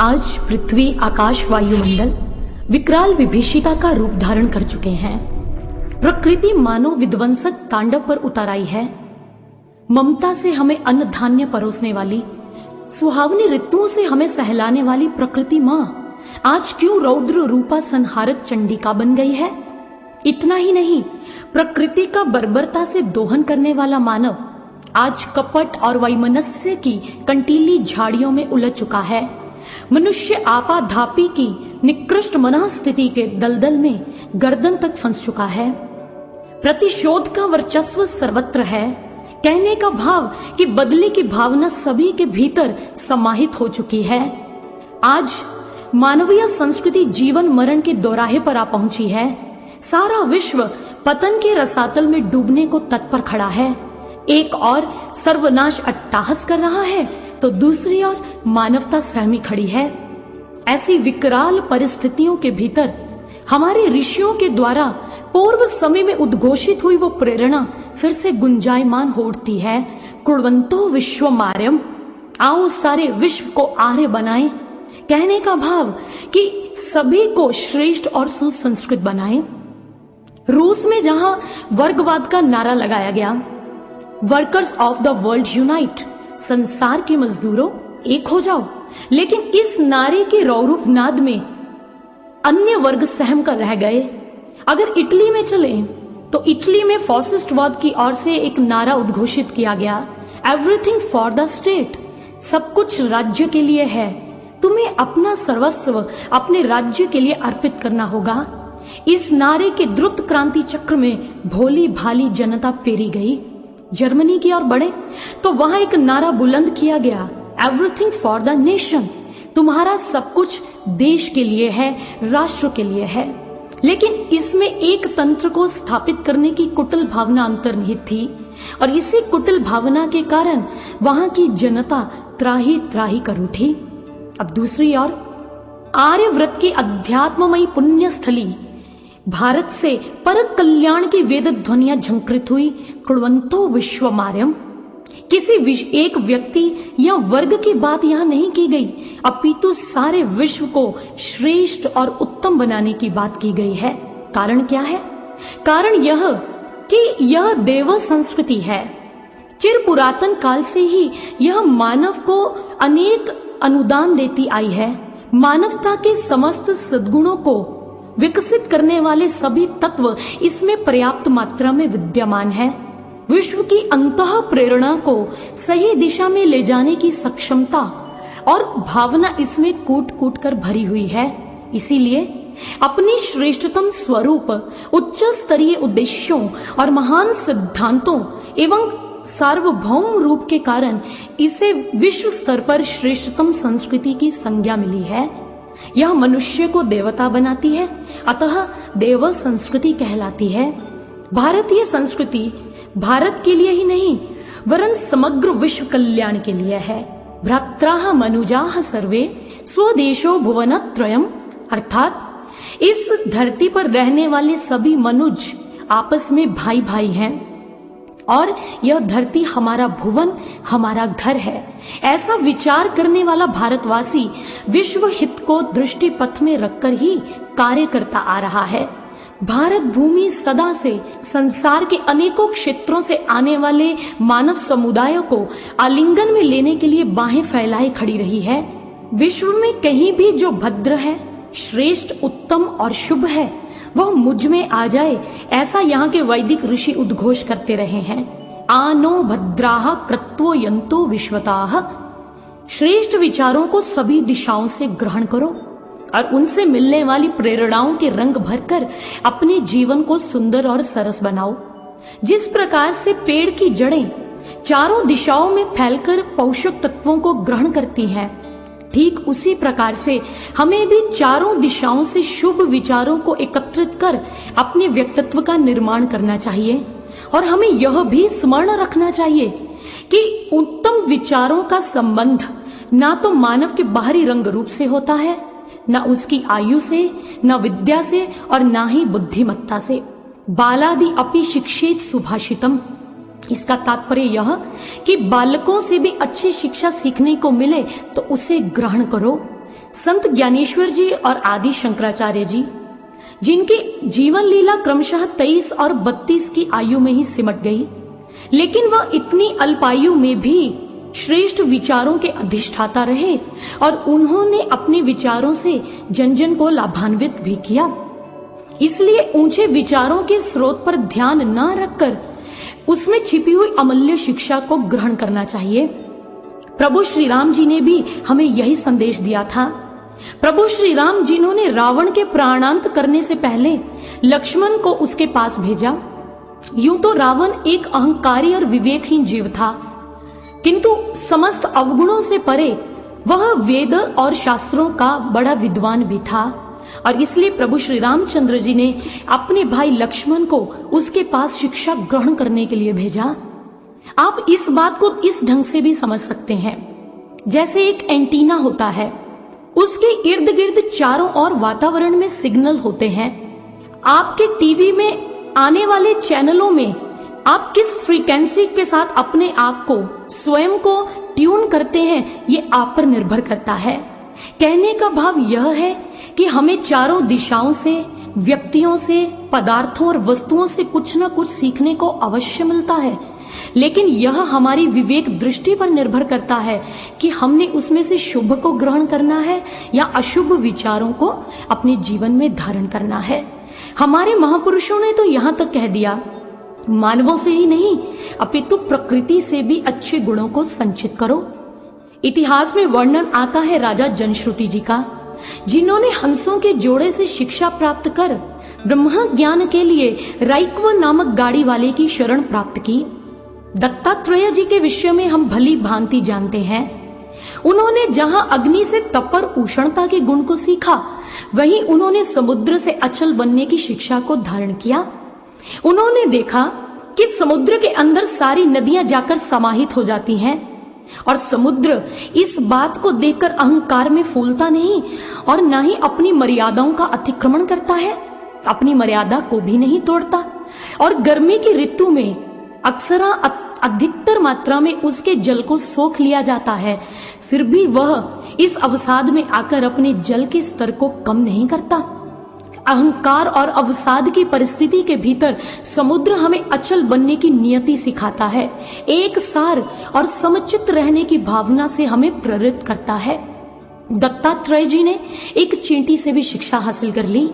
आज पृथ्वी, आकाश, वायुमंडल विकराल विभीषिका का रूप धारण कर चुके हैं। प्रकृति मानो विध्वंसक तांडव पर उतर आई है। ममता से हमें अन्न धान्य परोसने वाली, सुहावनी ऋतुओं से हमें सहलाने वाली प्रकृति माँ आज क्यों रौद्र रूपा संहारक चंडिका बन गई है? इतना ही नहीं, प्रकृति का बर्बरता से दोहन करने वाला मानव आज कपट और वैमनस्य की कंटीली झाड़ियों में उलझ चुका है। मनुष्य आपाधापी की निकृष्ट मनःस्थिति के दलदल में गर्दन तक फंस चुका है। प्रतिशोध का वर्चस्व सर्वत्र है। कहने का भाव कि बदले की भावना सभी के भीतर समाहित हो चुकी है। आज मानवीय संस्कृति जीवन मरण के दोराहे पर आ पहुंची है। सारा विश्व पतन के रसातल में डूबने को तत्पर खड़ा है। एक और सर्वनाश अट्टहास कर रहा है तो दूसरी ओर मानवता सहमी खड़ी है। ऐसी विकराल परिस्थितियों के भीतर हमारे ऋषियों के द्वारा पूर्व समय में उद्घोषित हुई वो प्रेरणा फिर से गुंजायमान हो उठती है। कुर्वन्तो विश्वमार्यम, आओ सारे विश्व को आर्य बनाएं। कहने का भाव कि सभी को श्रेष्ठ और सुसंस्कृत बनाएं। रूस में जहां वर्गवाद का नारा लगाया गया, workers of the world unite, संसार के मजदूरों एक हो जाओ, लेकिन इस नारे के रौरूप नाद में अन्य वर्ग सहम कर रह गए। अगर इटली में चले तो इटली में फॉसिस्टवाद की ओर से एक नारा उद्घोषित किया गया, एवरीथिंग फॉर द स्टेट, सब कुछ राज्य के लिए है। तुम्हें अपना सर्वस्व अपने राज्य के लिए अर्पित करना होगा। इस नारे के द्रुत क्रांति चक्र में भोली भाली जनता पेरी गई। जर्मनी की ओर बढ़े तो वहां एक नारा बुलंद किया गया, एवरीथिंग फॉर द नेशन, तुम्हारा सब कुछ देश के लिए है, राष्ट्र के लिए है। लेकिन इसमें एक तंत्र को स्थापित करने की कुटिल भावना अंतर्निहित थी और इसी कुटिल भावना के कारण वहां की जनता त्राही त्राही कर उठी। अब दूसरी ओर आर्यव्रत की अध्यात्ममयी पुण्य स्थली भारत से परक कल्याण की वेद ध्वनियां झंकृत हुई। कुर्वन्तो विश्वमार्यम, किसी एक व्यक्ति या वर्ग की बात यहां नहीं की गई, अपितु सारे विश्व को श्रेष्ठ और उत्तम बनाने की बात की गई है। कारण क्या है? कारण यह कि यह देव संस्कृति है। चिर पुरातन काल से ही यह मानव को अनेक अनुदान देती आई है। मानवता के समस्त सद्गुणों को विकसित करने वाले सभी तत्व इसमें पर्याप्त मात्रा में विद्यमान है। विश्व की अंतः प्रेरणा को सही दिशा में ले जाने की सक्षमता और भावना इसमें कूट कूट कर भरी हुई है। इसीलिए अपनी श्रेष्ठतम स्वरूप, उच्च स्तरीय उद्देश्यों और महान सिद्धांतों एवं सार्वभौम रूप के कारण इसे विश्व स्तर पर श्रेष्ठतम संस्कृति की संज्ञा मिली है। यह मनुष्य को देवता बनाती है, अतः देव संस्कृति कहलाती है। भारतीय संस्कृति भारत के लिए ही नहीं वरन समग्र विश्व कल्याण के लिए है। भ्रात्राः मनुजाः सर्वे स्वदेशो भुवनत्रयम्, अर्थात इस धरती पर रहने वाले सभी मनुज आपस में भाई भाई हैं और यह धरती हमारा भुवन, हमारा घर है। ऐसा विचार करने वाला भारतवासी विश्व हित को दृष्टि पथ में रखकर ही कार्य करता आ रहा है। भारत भूमि सदा से संसार के अनेकों क्षेत्रों से आने वाले मानव समुदायों को आलिंगन में लेने के लिए बाहें फैलाए खड़ी रही है। विश्व में कहीं भी जो भद्र है, श्रेष्ठ, उत्तम और शुभ है, वह मुझ में आ जाए, ऐसा यहाँ के वैदिक ऋषि उद्घोष करते रहे हैं। आनो भद्राः कृत्वो यन्तो विश्वताः, श्रेष्ठ विचारों को सभी दिशाओं से ग्रहण करो और उनसे मिलने वाली प्रेरणाओं के रंग भरकर अपने जीवन को सुंदर और सरस बनाओ। जिस प्रकार से पेड़ की जड़ें चारों दिशाओं में फैलकर पोषक तत्वों को ग्रहण करती हैं, ठीक उसी प्रकार से हमें भी चारों दिशाओं से शुभ विचारों को एकत्रित कर अपने व्यक्तित्व का निर्माण करना चाहिए। और हमें यह भी स्मरण रखना चाहिए कि उत्तम विचारों का संबंध ना तो मानव के बाहरी रंग रूप से होता है, ना उसकी आयु से, ना विद्या से और ना ही बुद्धिमत्ता से। बालादि अपि शिक्षेत सुभाषितम, इसका तात्पर्य यह कि बालकों से भी अच्छी शिक्षा सीखने को मिले तो उसे ग्रहण करो। संत ज्ञानेश्वर जी और आदि शंकराचार्य जी, जिनकी जीवन लीला क्रमशः 23 और 32 की आयु में ही सिमट गई, लेकिन वह इतनी अल्पायु में भी श्रेष्ठ विचारों के अधिष्ठाता रहे और उन्होंने अपने विचारों से जन जन को लाभान्वित भी किया। इसलिए ऊंचे विचारों के स्रोत पर ध्यान न रखकर उसमें छिपी हुई अमूल्य शिक्षा को ग्रहण करना चाहिए। प्रभु श्री राम जी ने भी हमें यही संदेश दिया था। प्रभु श्री राम जिन्होंने रावण के प्राणांत करने से पहले लक्ष्मण को उसके पास भेजा। यूं तो रावण एक अहंकारी और विवेकहीन जीव था, किंतु समस्त अवगुणों से परे वह वेद और शास्त्रों का बड़ा विद्वान भी था और इसलिए प्रभु श्री रामचंद्र जी ने अपने भाई लक्ष्मण को उसके पास शिक्षा ग्रहण करने के लिए भेजा। आप इस बात को इस ढंग से भी समझ सकते हैं, जैसे एक एंटीना होता है, उसके इर्द गिर्द चारों ओर वातावरण में सिग्नल होते हैं। आपके टीवी में आने वाले चैनलों में आप किस फ्रीक्वेंसी के साथ अपने आप को स्वयं को ट्यून करते हैं, ये आप पर निर्भर करता है। कहने का भाव यह है कि हमें चारों दिशाओं से, व्यक्तियों से, पदार्थों और वस्तुओं से कुछ न कुछ सीखने को अवश्य मिलता है, लेकिन यह हमारी विवेक दृष्टि पर निर्भर करता है कि हमने उसमें से शुभ को ग्रहण करना है या अशुभ विचारों को अपने जीवन में धारण करना है। हमारे महापुरुषों ने तो यहाँ तक कह दिया, मानवों से ही नहीं अपितु प्रकृति से भी अच्छे गुणों को संचित करो। इतिहास में वर्णन आता है राजा जनश्रुति जी का, जिन्होंने हंसों के जोड़े से शिक्षा प्राप्त कर ब्रह्म ज्ञान के लिए राइक्व नामक गाड़ी वाले की शरण प्राप्त की। दत्तात्रेय जी के विषय में हम भली भांति जानते हैं। उन्होंने जहां अग्नि से तपर उष्णता के गुण को सीखा, वहीं उन्होंने समुद्र से अचल बनने की शिक्षा को धारण किया। उन्होंने देखा कि समुद्र के अंदर सारी नदियां जाकर समाहित हो जाती हैं और समुद्र इस बात को देखकर अहंकार में फूलता नहीं और न ही अपनी मर्यादाओं का अतिक्रमण करता है, अपनी मर्यादा को भी नहीं तोड़ता और गर्मी की ऋतु में अक्सर अधिकतर मात्रा में उसके जल को सोख लिया जाता है, फिर भी वह इस अवसाद में आकर अपने जल के स्तर को कम नहीं करता। अहंकार और अवसाद की परिस्थिति के भीतर समुद्र हमें अचल बनने की नियति सिखाता है, एक सार और समचित्त रहने की भावना से हमें प्रेरित करता है। दत्तात्रेय जी ने एक चींटी से भी शिक्षा हासिल कर ली।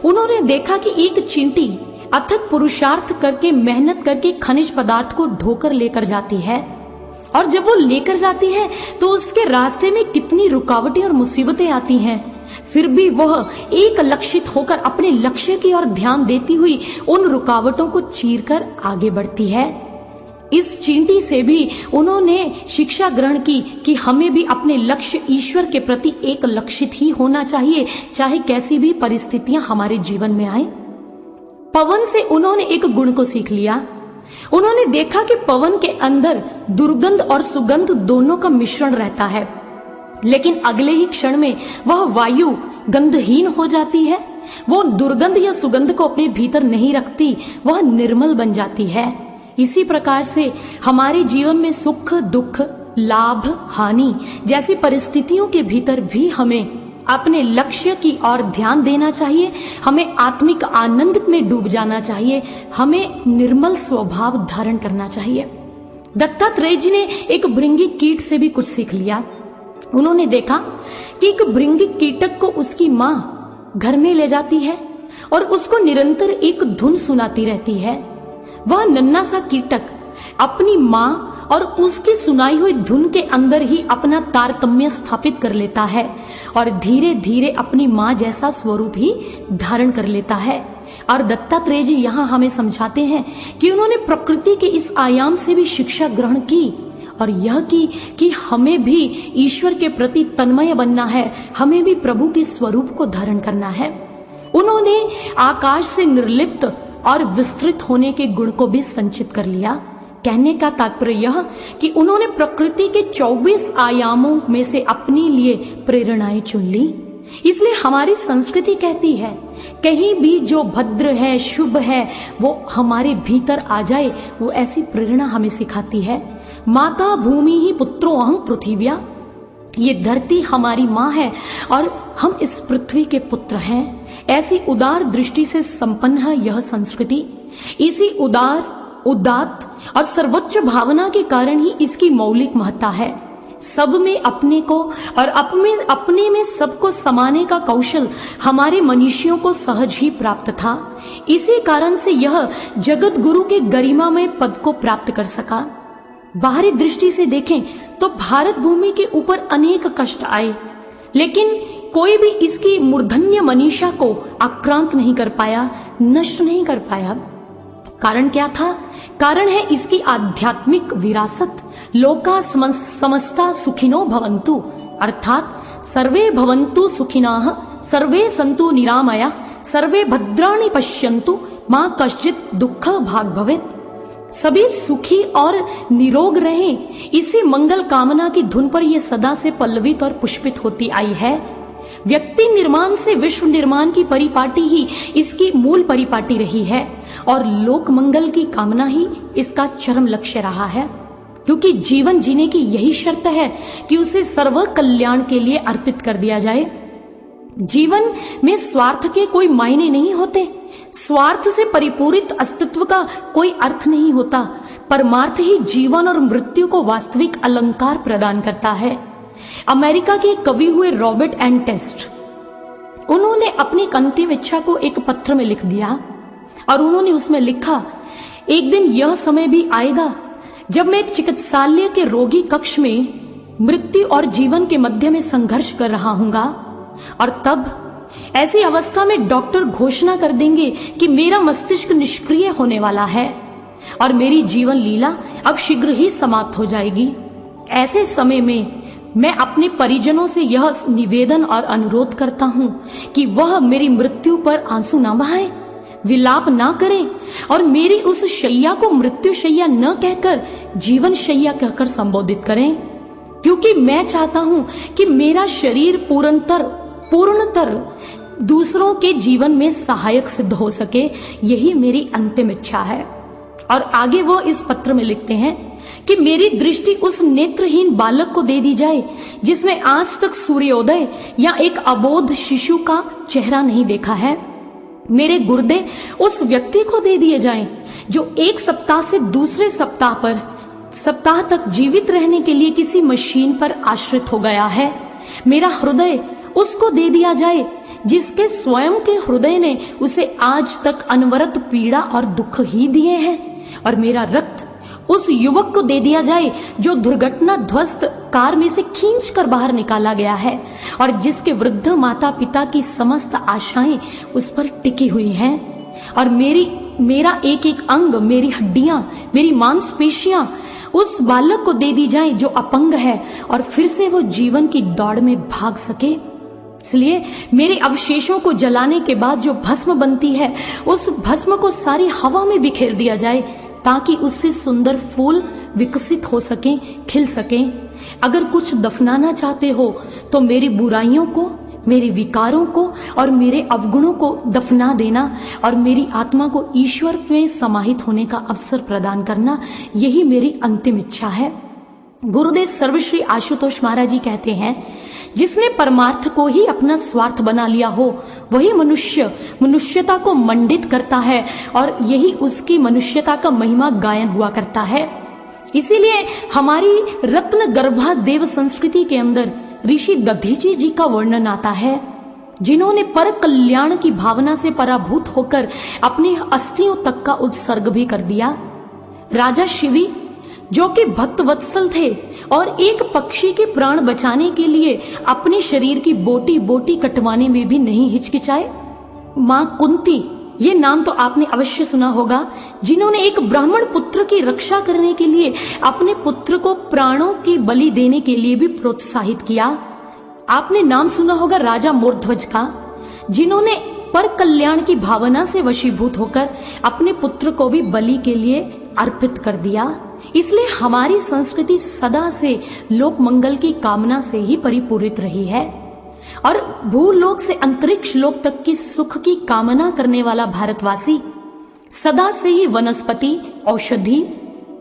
उन्होंने देखा कि एक चींटी अथक पुरुषार्थ करके, मेहनत करके खनिज पदार्थ को ढोकर लेकर जाती है और जब वो लेकर जाती है तो उसके रास्ते में कितनी रुकावटें और मुसीबतें आती हैं, फिर भी वह एक लक्षित होकर अपने लक्ष्य की ओर ध्यान देती हुई उन रुकावटों को चीरकर आगे बढ़ती है। इस चींटी से भी उन्होंने शिक्षा ग्रहण की कि हमें भी अपने लक्ष्य ईश्वर के प्रति एक लक्षित ही होना चाहिए, चाहे कैसी भी परिस्थितियां हमारे जीवन में आए। पवन से उन्होंने एक गुण को सीख लिया। उन्होंने देखा कि पवन के अंदर दुर्गंध और सुगंध दोनों का मिश्रण रहता है, लेकिन अगले ही क्षण में वह वायु गंधहीन हो जाती है। वो दुर्गंध या सुगंध को अपने भीतर नहीं रखती, वह निर्मल बन जाती है। इसी प्रकार से हमारे जीवन में सुख दुख, लाभ हानि जैसी परिस्थितियों के भीतर भी हमें अपने लक्ष्य की ओर ध्यान देना चाहिए, हमें आत्मिक आनंद में डूब जाना चाहिए, हमें निर्मल स्वभाव धारण करना चाहिए। दत्तात्रेय जी ने एक भृंगी कीट से भी कुछ सीख लिया। उन्होंने देखा कि एक भृंगी कीटक को उसकी मां घर में ले जाती है और उसको निरंतर एक धुन सुनाती रहती है। वह नन्हा सा कीटक अपनी मां और उसकी सुनाई हुई धुन के अंदर ही अपना तारतम्य स्थापित कर लेता है और धीरे धीरे अपनी मां जैसा स्वरूप ही धारण कर लेता है। और दत्तात्रेय जी यहाँ हमें समझाते हैं कि उन्होंने प्रकृति के इस आयाम से भी शिक्षा ग्रहण की और यह की कि हमें भी ईश्वर के प्रति तन्मय बनना है, हमें भी प्रभु के स्वरूप को धारण करना है। उन्होंने आकाश से निर्लिप्त और विस्तृत होने के गुण को भी संचित कर लिया। कहने का तात्पर्य यह कि उन्होंने प्रकृति के 24 आयामों में से अपने लिए प्रेरणाएं चुन ली। इसलिए हमारी संस्कृति कहती है कहीं भी जो भद्र है, शुभ है, वो हमारे भीतर आ जाए, वो ऐसी प्रेरणा हमें सिखाती है। माता भूमि ही पुत्रो अहं पृथिव्या। ये धरती हमारी माँ है और हम इस पृथ्वी के पुत्र हैं। ऐसी उदार दृष्टि से संपन्न है यह संस्कृति। इसी उदात्त और सर्वोच्च भावना के कारण ही इसकी मौलिक महत्ता है। सब में अपने को और अपने में सबको समाने का कौशल हमारे मनुष्यों को सहज ही प्राप्त था। इसी कारण से यह जगत गुरु के गरिमामय पद को प्राप्त कर सका। बाहरी दृष्टि से देखें तो भारत भूमि के ऊपर अनेक कष्ट आए, लेकिन कोई भी इसकी मूर्धन्य मनीषा को आक्रांत नहीं कर पाया, नष्ट नहीं कर पाया। कारण क्या था? कारण है इसकी आध्यात्मिक विरासत। लोका समस्ता सुखिनो भवन्तु, अर्थात सर्वे भवन्तु सुखिनाः, सर्वे सन्तु निरामया, सर्वे भद्राणि पश्यन्तु, मां कश्चित् दुःख भाग भवेत्। सभी सुखी और निरोग रहें, इसी मंगल कामना की धुन पर यह सदा से पल्लवित और पुष्पित होती आई है। व्यक्ति निर्माण से विश्व निर्माण की परिपाटी ही इसकी मूल परिपाटी रही है और लोक मंगल की कामना ही इसका चरम लक्ष्य रहा है। क्योंकि जीवन जीने की यही शर्त है कि उसे सर्व कल्याण के लिए अर्पित कर दिया जाए। जीवन में स्वार्थ के कोई मायने नहीं होते। स्वार्थ से परिपूरित अस्तित्व का कोई अर्थ नहीं होता। परमार्थ ही जीवन और मृत्यु को वास्तविक अलंकार प्रदान करता है। अमेरिका के कवि हुए रॉबर्ट एन टेस्ट, उन्होंने अपनी अंतिम इच्छा को एक पत्र में लिख दिया और उन्होंने उसमें लिखा, एक दिन यह समय भी आएगा जब मैं एक चिकित्सालय के रोगी कक्ष में मृत्यु और जीवन के मध्य में संघर्ष कर रहा हूंगा, और तब ऐसी अवस्था में डॉक्टर घोषणा कर देंगे कि मेरा मस्तिष्क निष्क्रिय होने वाला है और मेरी जीवन लीला अब शीघ्र ही समाप्त हो जाएगी। ऐसे समय में मैं अपने परिजनों से यह निवेदन और अनुरोध करता हूं कि वह मेरी मृत्यु पर आंसू न बहाएं, विलाप ना करें और मेरी उस शैया को मृत्यु शैया न कहकर जीवन शैया कहकर संबोधित करें, क्योंकि मैं चाहता हूं कि मेरा शरीर पूर्णतर दूसरों के जीवन में सहायक सिद्ध हो सके। यही मेरी अंतिम इच्छा है। और आगे वो इस पत्र में लिखते हैं कि मेरी दृष्टि उस नेत्रहीन बालक को दे दी जाए जिसने आज तक सूर्योदय या एक अबोध शिशु का चेहरा नहीं देखा है। मेरे गुर्दे उस व्यक्ति को दे दिए जाएं जो एक सप्ताह से दूसरे सप्ताह तक जीवित रहने के लिए किसी मशीन पर आश्रित हो गया है। मेरा हृदय उसको दे दिया जाए जिसके स्वयं के हृदय ने उसे आज तक अनवरत पीड़ा और दुख ही दिए हैं। और मेरा रक्त उस युवक को दे दिया जाए जो दुर्घटना ध्वस्त कार में से खींच कर बाहर निकाला गया है और जिसके वृद्ध माता पिता की समस्त आशाएं उस पर टिकी हुई हैं। और मेरा एक एक अंग, मेरी हड्डियां, मेरी मांसपेशियां उस बालक को दे दी जाए जो अपंग है और फिर से वो जीवन की दौड़ में भाग सके। इसलिए मेरे अवशेषों को जलाने के बाद जो भस्म बनती है उस भस्म को सारी हवा में बिखेर दिया जाए ताकि उससे सुंदर फूल विकसित हो सकें, खिल सकें। अगर कुछ दफनाना चाहते हो तो मेरी बुराइयों को, मेरे विकारों को और मेरे अवगुणों को दफना देना और मेरी आत्मा को ईश्वर में समाहित होने का अवसर प्रदान करना, यही मेरी अंतिम इच्छा है। गुरुदेव सर्वश्री आशुतोष महाराज जी कहते हैं, जिसने परमार्थ को ही अपना स्वार्थ बना लिया हो वही मनुष्यता को मंडित करता है और यही उसकी मनुष्यता का महिमा गायन हुआ करता है। इसीलिए हमारी रत्न गर्भा देव संस्कृति के अंदर ऋषि दधीची जी का वर्णन आता है, जिन्होंने पर कल्याण की भावना से पराभूत होकर अपनी अस्थियों तक का उत्सर्ग भी कर दिया। राजा शिवी जो कि भक्त वत्सल थे और एक पक्षी के प्राण बचाने के लिए अपने शरीर की बोटी बोटी कटवाने में भी नहीं हिचकिचाए। मां कुंती, ये नाम तो आपने अवश्य सुना होगा, जिन्होंने एक ब्राह्मण पुत्र की रक्षा करने के लिए अपने पुत्र को प्राणों की बलि देने के लिए भी प्रोत्साहित किया। आपने नाम सुना होगा राजा मूर्ध्वज का, जिन्होंने पर कल्याण की भावना से वशीभूत होकर अपने पुत्र को भी बलि के लिए अर्पित कर दिया। इसलिए हमारी संस्कृति सदा से लोक मंगल की कामना से ही परिपूरित रही है और भूलोक से अंतरिक्ष लोक तक की सुख की कामना करने वाला भारतवासी सदा से ही वनस्पति, औषधि,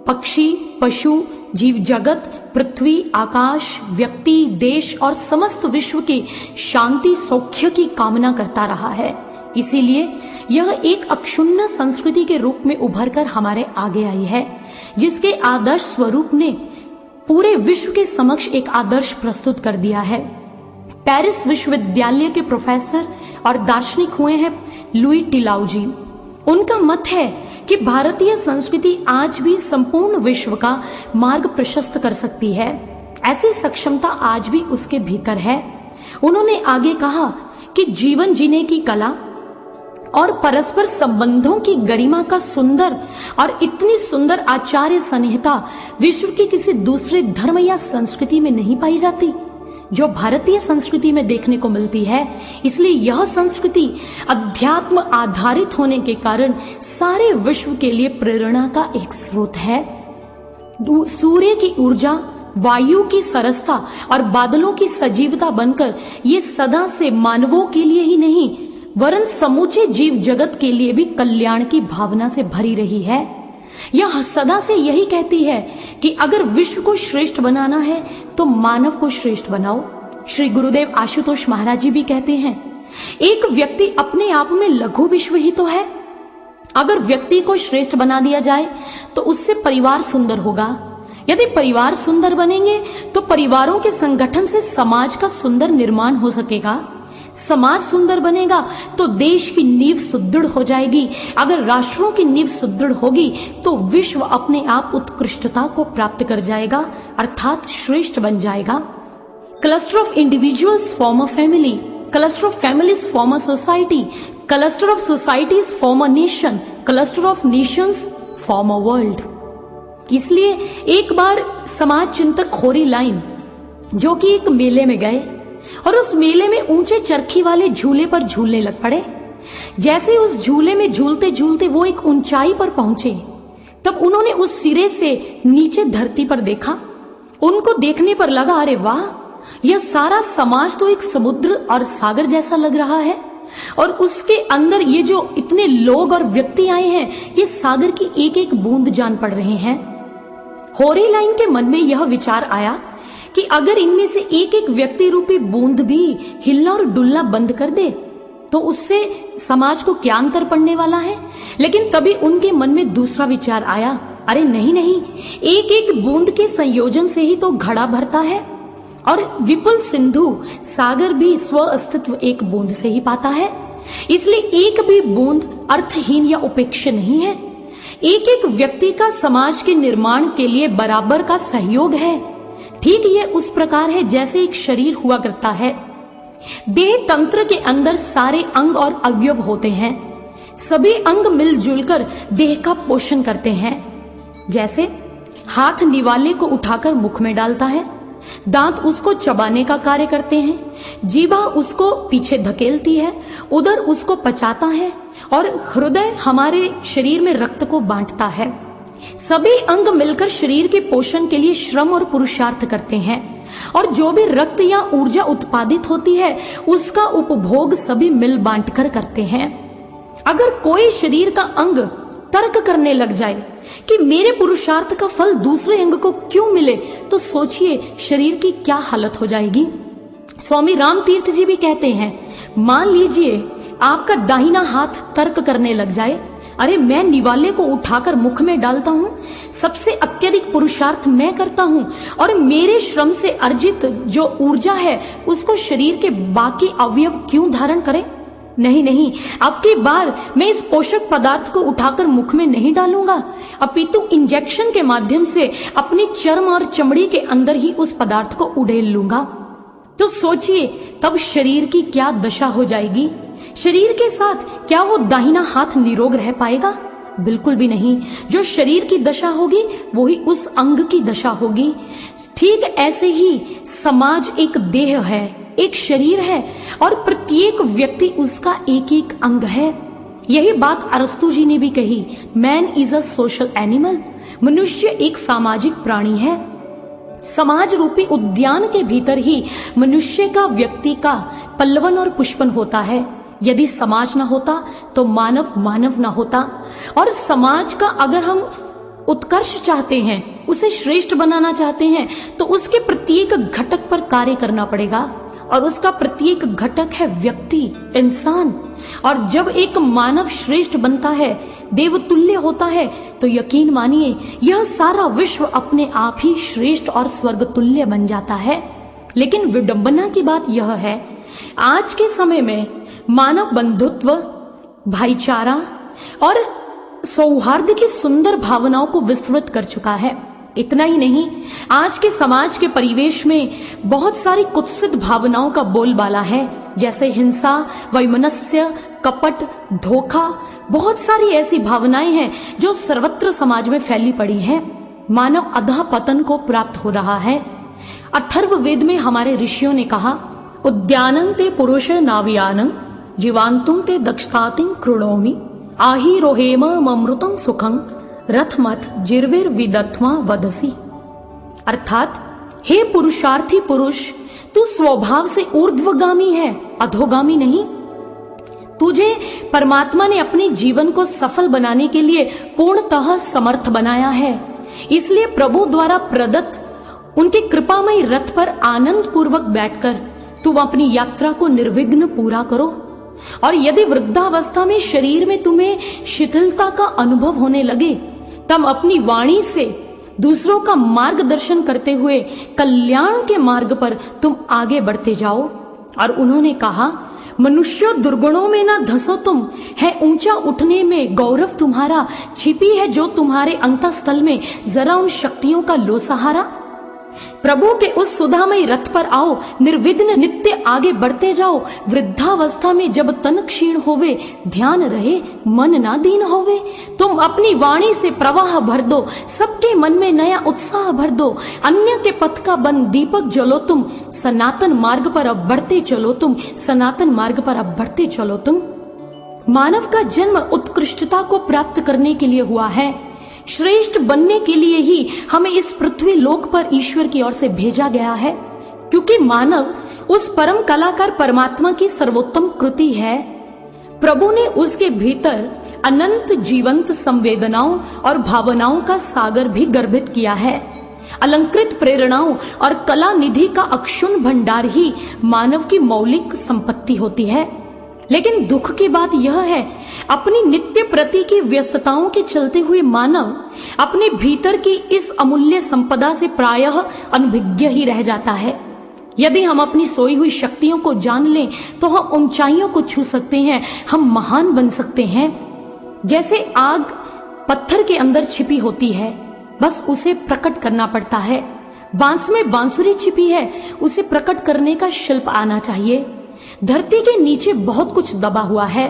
पक्षी, पशु, जीव जगत, पृथ्वी, आकाश, व्यक्ति, देश और समस्त विश्व की शांति सौख्य की कामना करता रहा है। इसीलिए यह एक अक्षुण्ण संस्कृति के रूप में उभर कर हमारे आगे आई है, जिसके आदर्श स्वरूप ने पूरे विश्व के समक्ष एक आदर्श प्रस्तुत कर दिया है। पेरिस विश्वविद्यालय के प्रोफेसर और दार्शनिक हुए हैं लुई टिलाउजी। उनका मत है कि भारतीय संस्कृति आज भी संपूर्ण विश्व का मार्ग प्रशस्त कर सकती है। ऐसी सक्षमता आज भी उसके भीतर है। उन्होंने आगे कहा कि जीवन जीने की कला और परस्पर संबंधों की गरिमा का सुंदर और इतनी सुंदर आचार्य संहिता विश्व की किसी दूसरे धर्म या संस्कृति में नहीं पाई जाती जो भारतीय संस्कृति में देखने को मिलती है। इसलिए यह संस्कृति अध्यात्म आधारित होने के कारण सारे विश्व के लिए प्रेरणा का एक स्रोत है। सूर्य की ऊर्जा, वायु की सरसता और बादलों की सजीवता बनकर ये सदा से मानवों के लिए ही नहीं वरन समूचे जीव जगत के लिए भी कल्याण की भावना से भरी रही है। यह सदा से यही कहती है कि अगर विश्व को श्रेष्ठ बनाना है तो मानव को श्रेष्ठ बनाओ। श्री गुरुदेव आशुतोष महाराज जी भी कहते हैं, एक व्यक्ति अपने आप में लघु विश्व ही तो है। अगर व्यक्ति को श्रेष्ठ बना दिया जाए तो उससे परिवार सुंदर होगा। यदि परिवार सुंदर बनेंगे तो परिवारों के संगठन से समाज का सुंदर निर्माण हो सकेगा। समाज सुंदर बनेगा तो देश की नींव सुदृढ़ हो जाएगी। अगर राष्ट्रों की नींव सुदृढ़ होगी तो विश्व अपने आप उत्कृष्टता को प्राप्त कर जाएगा, अर्थात श्रेष्ठ बन जाएगा। Cluster of individuals form a family, cluster of families form a society, cluster of societies form a nation, cluster of Nations form a world. इसलिए एक बार समाज चिंतक खोरी लाइन जो कि एक मेले में गए और उस मेले में ऊंचे चरखी वाले झूले पर झूलने लग पड़े। जैसे उस झूले में झूलते झूलते वो एक ऊंचाई पर पहुंचे, तब उन्होंने उस सिरे से नीचे धरती पर देखा। उनको देखने पर लगा, अरे वाह, यह सारा समाज तो एक समुद्र और सागर जैसा लग रहा है और उसके अंदर ये जो इतने लोग और व्यक्ति आए हैं, ये सागर की एक एक बूंद जान पड़ रहे हैं। होरी लाइन के मन में यह विचार आया कि अगर इनमें से एक एक व्यक्ति रूपी बूंद भी हिलना और डुलना बंद कर दे तो उससे समाज को क्या अंतर पड़ने वाला है। लेकिन तभी उनके मन में दूसरा विचार आया, अरे नहीं नहीं, एक एक बूंद के संयोजन से ही तो घड़ा भरता है और विपुल सिंधु सागर भी स्व अस्तित्व एक बूंद से ही पाता है। इसलिए एक भी बूंद अर्थहीन या उपेक्ष नहीं है। एक एक व्यक्ति का समाज के निर्माण के लिए बराबर का सहयोग है। ठीक ये उस प्रकार है जैसे एक शरीर हुआ करता है। देह तंत्र के अंदर सारे अंग और अवयव होते हैं। सभी अंग मिलजुल कर देह का पोषण करते हैं। जैसे हाथ निवाले को उठाकर मुख में डालता है, दांत उसको चबाने का कार्य करते हैं, जीभा उसको पीछे धकेलती है, उदर उसको पचाता है और हृदय हमारे शरीर में रक्त को बांटता है। सभी अंग मिलकर शरीर के पोषण के लिए श्रम और पुरुषार्थ करते हैं और जो भी रक्त या ऊर्जा उत्पादित होती है उसका उपभोग सभी मिल बांटकर करते हैं। अगर कोई शरीर का अंग तर्क करने लग जाए कि मेरे पुरुषार्थ का फल दूसरे अंग को क्यों मिले, तो सोचिए शरीर की क्या हालत हो जाएगी। स्वामी राम तीर्थ जी भी कहते हैं, मान लीजिए आपका दाहिना हाथ तर्क करने लग जाए, अरे मैं निवाले को उठाकर मुख में डालता हूँ, सबसे अत्यधिक पुरुषार्थ मैं करता हूँ और मेरे श्रम से अर्जित जो ऊर्जा है उसको शरीर के बाकी अवयव क्यों धारण करें। नहीं नहीं, अब की बार मैं इस पोषक पदार्थ को उठाकर मुख में नहीं डालूंगा, अपितु इंजेक्शन के माध्यम से अपनी चर्म और चमड़ी के अंदर ही उस पदार्थ को उड़ेल लूंगा। तो सोचिए तब शरीर की क्या दशा हो जाएगी। शरीर के साथ क्या वो दाहिना हाथ निरोग रह पाएगा? बिल्कुल भी नहीं। जो शरीर की दशा होगी वही उस अंग की दशा होगी। ठीक ऐसे ही समाज एक देह है, एक शरीर है और प्रत्येक व्यक्ति उसका एक एक अंग है। यही बात अरस्तु जी ने भी कही, man is a social animal, मनुष्य एक सामाजिक प्राणी है। समाज रूपी उद्यान के भीतर ही मनुष्य का, व्यक्ति का पल्लवन और पुष्पन होता है। यदि समाज न होता तो मानव मानव न होता। और समाज का अगर हम उत्कर्ष चाहते हैं उसे श्रेष्ठ बनाना चाहते हैं, तो उसके प्रत्येक घटक पर कार्य करना पड़ेगा। और उसका प्रत्येक घटक है व्यक्ति, इंसान। और जब एक मानव श्रेष्ठ बनता है, देवतुल्य होता है, तो यकीन मानिए यह सारा विश्व अपने आप ही श्रेष्ठ और स्वर्गतुल्य बन जाता है। लेकिन विडंबना की बात यह है, आज के समय में मानव बंधुत्व, भाईचारा और सौहार्द की सुंदर भावनाओं को विस्मृत कर चुका है। इतना ही नहीं, आज के समाज के परिवेश में बहुत सारी कुत्सित भावनाओं का बोलबाला है, जैसे हिंसा, वैमनस्य, कपट, धोखा। बहुत सारी ऐसी भावनाएं हैं जो सर्वत्र समाज में फैली पड़ी हैं। मानव अधःपतन को प्राप्त हो रहा है। अथर्ववेद में हमारे ऋषियों ने कहा, उद्यानं ते पुरुष नावियानं जीवांतुं ते दक्षतातिं कृणोमि आहिरोहेम ममृतं सुखं रथमथ जिर्विर विदत्वा वदसी। अर्थात हे पुरुषार्थी पुरुष, तू स्वभाव से ऊर्ध्वगामी है, अधोगामी नहीं। तुझे परमात्मा ने अपने जीवन को सफल बनाने के लिए पूर्णतः समर्थ बनाया है। इसलिए प्रभु द्वारा प्रदत्त उनके कृपामय रथ पर आनंद पूर्वक बैठकर तुम अपनी यात्रा को निर्विघ्न पूरा करो। और यदि वृद्धावस्था में शरीर में तुम्हें शिथिलता का अनुभव होने लगे, तब अपनी वाणी से दूसरों का मार्गदर्शन करते हुए कल्याण के मार्ग पर तुम आगे बढ़ते जाओ। और उन्होंने कहा, मनुष्य दुर्गुणों में ना धसो तुम, है ऊंचा उठने में गौरव तुम्हारा, छिपी है जो तुम्हारे अंतःस्थल में, जरा उन शक्तियों का लो सहारा। प्रभु के उस सुधामय रथ पर आओ, निर्विघ्न नित्य आगे बढ़ते जाओ। वृद्धावस्था में जब तन क्षीण होवे, ध्यान रहे मन ना दीन होवे। तुम अपनी वाणी से प्रवाह भर दो, सबके मन में नया उत्साह भर दो। अन्य के पथ का बन दीपक जलो तुम, सनातन मार्ग पर अब बढ़ते चलो तुम, सनातन मार्ग पर अब बढ़ते चलो तुम। मानव का जन्म उत्कृष्टता को प्राप्त करने के लिए हुआ है। श्रेष्ठ बनने के लिए ही हमें इस पृथ्वी लोक पर ईश्वर की ओर से भेजा गया है, क्योंकि मानव उस परम कलाकार परमात्मा की सर्वोत्तम कृति है। प्रभु ने उसके भीतर अनंत जीवंत संवेदनाओं और भावनाओं का सागर भी गर्भित किया है। अलंकृत प्रेरणाओं और कला निधि का अक्षुण्ण भंडार ही मानव की मौलिक संपत्ति होती है। लेकिन दुख की बात यह है, अपनी नित्य प्रति की व्यस्तताओं के चलते हुए मानव अपने भीतर की इस अमूल्य संपदा से प्रायः अनभिज्ञ ही रह जाता है। यदि हम अपनी सोई हुई शक्तियों को जान लें, तो हम ऊंचाइयों को छू सकते हैं, हम महान बन सकते हैं। जैसे आग पत्थर के अंदर छिपी होती है, बस उसे प्रकट करना पड़ता है। बांस में बांसुरी छिपी है, उसे प्रकट करने का शिल्प आना चाहिए। धरती के नीचे बहुत कुछ दबा हुआ है,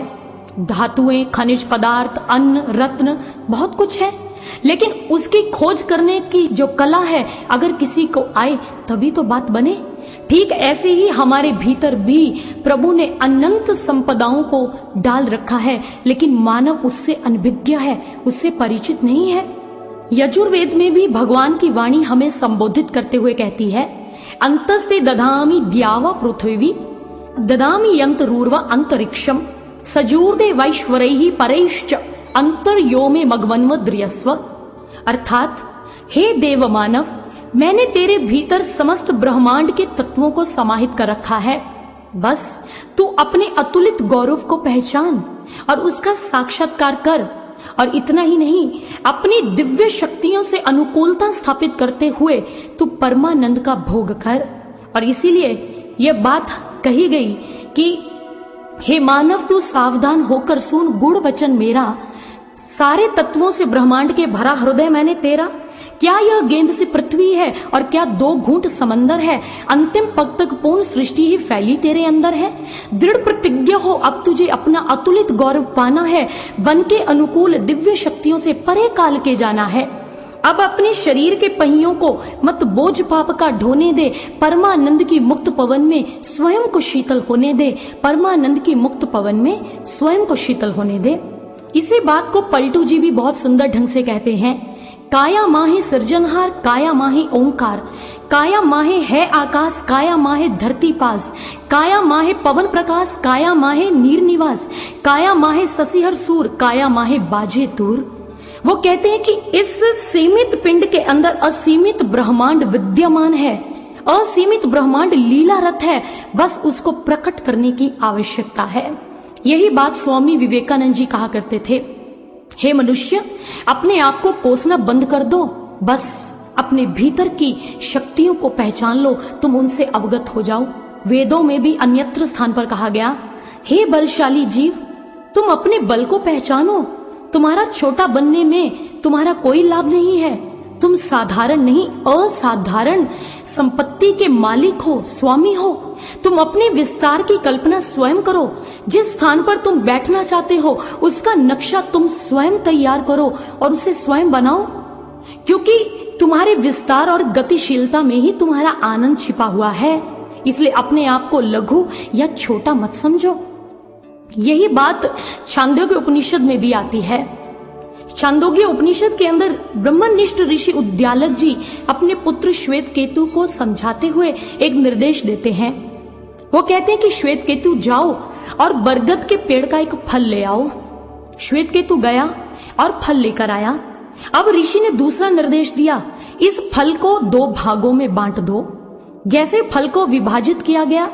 धातुएं, खनिज पदार्थ, अन्न, रत्न, बहुत कुछ है। लेकिन उसकी खोज करने की जो कला है, अगर किसी को आए तभी तो बात बने। ठीक ऐसे ही हमारे भीतर भी प्रभु ने अनंत संपदाओं को डाल रखा है, लेकिन मानव उससे अनभिज्ञ है, उससे परिचित नहीं है। यजुर्वेद में भी भगवान की वाणी हमें संबोधित करते हुए कहती है, अंतस्ते दधामि द्यावा पृथ्वी ददामि यंतरूर्वा अंतरिक्षम सजूर्दे वैश्वरैहि परैश्च अंतर्योमे मघवन्वद्रियस्व। अर्थात हे देव मानव, मैंने तेरे भीतर समस्त ब्रह्मांड के तत्वों को समाहित कर रखा है। बस तू अपने अतुलित गौरव को पहचान और उसका साक्षात्कार कर। और इतना ही नहीं, अपनी दिव्य शक्तियों से अनुकूलता स्थापित करते हुए तू परमानंद का भोग कर। और इसीलिए यह बात कही गई कि हे मानव, तू सावधान होकर सुन गुण वचन मेरा, सारे तत्वों से ब्रह्मांड के भरा हृदय मैंने तेरा। क्या यह गेंद से पृथ्वी है और क्या 2 घूंट समंदर है, अंतिम पग तक पूर्ण सृष्टि ही फैली तेरे अंदर है। दृढ़ प्रतिज्ञ हो, अब तुझे अपना अतुलित गौरव पाना है, बन के अनुकूल दिव्य शक्तियों से परे काल के जाना है। अब अपने शरीर के पहियों को मत बोझ पाप का ढोने दे, परमानंद की मुक्त पवन में स्वयं को शीतल होने दे, परमानंद की मुक्त पवन में स्वयं को शीतल होने दे। इसी बात को पलटू जी भी बहुत सुंदर ढंग से कहते हैं, काया माहे सृजनहार, काया माहे ओंकार, काया माहे है आकाश, काया माहे धरती पास, काया माहे पवन प्रकाश, काया माहे नीर निवास, काया माहे शशिहर सूर, काया माहे बाजे दूर। वो कहते हैं कि इस सीमित पिंड के अंदर असीमित ब्रह्मांड विद्यमान है, असीमित ब्रह्मांड लीला रथ है, बस उसको प्रकट करने की आवश्यकता है। यही बात स्वामी विवेकानंद जी कहा करते थे, हे मनुष्य, अपने आप को कोसना बंद कर दो, बस अपने भीतर की शक्तियों को पहचान लो, तुम उनसे अवगत हो जाओ। वेदों में भी अन्यत्र स्थान पर कहा गया, हे बलशाली जीव, तुम अपने बल को पहचानो, तुम्हारा छोटा बनने में तुम्हारा कोई लाभ नहीं है, तुम साधारण नहीं असाधारण संपत्ति के मालिक हो, स्वामी हो। तुम अपने विस्तार की कल्पना स्वयं करो, जिस स्थान पर तुम बैठना चाहते हो उसका नक्शा तुम स्वयं तैयार करो और उसे स्वयं बनाओ, क्योंकि तुम्हारे विस्तार और गतिशीलता में ही तुम्हारा आनंद छिपा हुआ है। इसलिए अपने आप को लघु या छोटा मत समझो। यही बात छांदोग्य उपनिषद में भी आती है। छांदोग्य उपनिषद के अंदर ब्रह्मनिष्ठ ऋषि उद्यालक जी अपने पुत्र श्वेत केतु को समझाते हुए एक निर्देश देते हैं। वो कहते हैं कि श्वेत केतु जाओ और बरगद के पेड़ का एक फल ले आओ। श्वेत केतु गया और फल लेकर आया। अब ऋषि ने दूसरा निर्देश दिया, इस फल को 2 भागों में बांट दो। जैसे फल को विभाजित किया गया,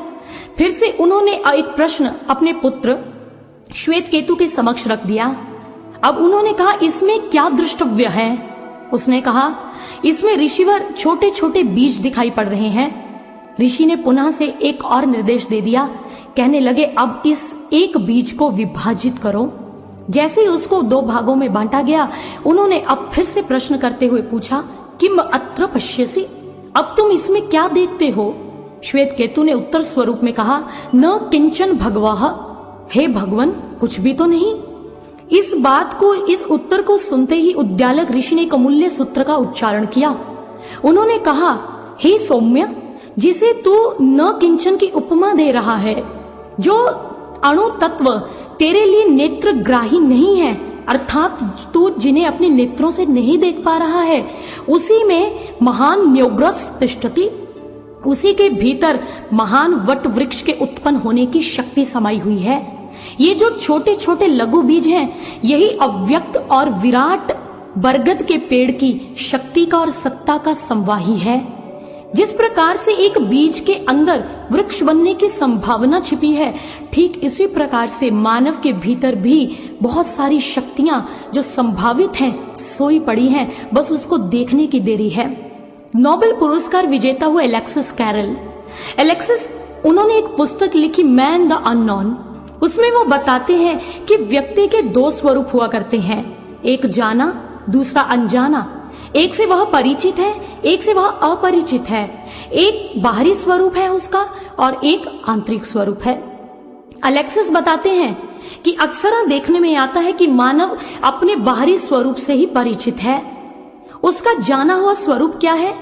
फिर से उन्होंने एक प्रश्न अपने पुत्र श्वेत केतु के समक्ष रख दिया। अब उन्होंने कहा, इसमें क्या दृष्टव्य है? उसने कहा, इसमें ऋषिवर छोटे छोटे बीज दिखाई पड़ रहे हैं। ऋषि ने पुनः से एक और निर्देश दे दिया, कहने लगे, अब इस एक बीज को विभाजित करो। जैसे ही उसको 2 भागों में बांटा गया, उन्होंने अब फिर से प्रश्न करते हुए पूछा, किम अत्र पश्यसि, अब तुम इसमें क्या देखते हो? श्वेत केतु ने उत्तर स्वरूप में कहा, न किंचन भगवाह, हे भगवान, कुछ भी तो नहीं। इस बात को, इस उत्तर को सुनते ही उद्यालक ऋषि ने एक अमूल्य सूत्र का उच्चारण किया। उन्होंने कहा, हे सौम्य, जिसे तू न किंचन की उपमा दे रहा है, जो अणु तत्व तेरे लिए नेत्रग्राही नहीं है, अर्थात तू जिन्हें अपने नेत्रों से नहीं देख पा रहा है, उसी में महान न्योग्रस तिष्ठति, उसी के भीतर महान वट वृक्ष के उत्पन्न होने की शक्ति समाई हुई है। ये जो छोटे छोटे लघु बीज हैं, यही अव्यक्त और विराट बरगद के पेड़ की शक्ति का और सत्ता का संवाही है। जिस प्रकार से एक बीज के अंदर वृक्ष बनने की संभावना छिपी है, ठीक इसी प्रकार से मानव के भीतर भी बहुत सारी शक्तियां जो संभावित हैं सोई पड़ी हैं, बस उसको देखने की देरी है। नोबेल पुरस्कार विजेता हुए एलेक्सिस कैरल, उन्होंने एक पुस्तक लिखी, मैन द अननोन। उसमें वो बताते हैं कि व्यक्ति के 2 स्वरूप हुआ करते हैं, एक जाना, दूसरा अनजाना। एक से वह परिचित है, एक से वह अपरिचित है। एक बाहरी स्वरूप है उसका और एक आंतरिक स्वरूप है। अलेक्सिस बताते हैं कि अक्सर देखने में आता है कि मानव अपने बाहरी स्वरूप से ही परिचित है। उसका जाना हुआ स्वरूप क्या है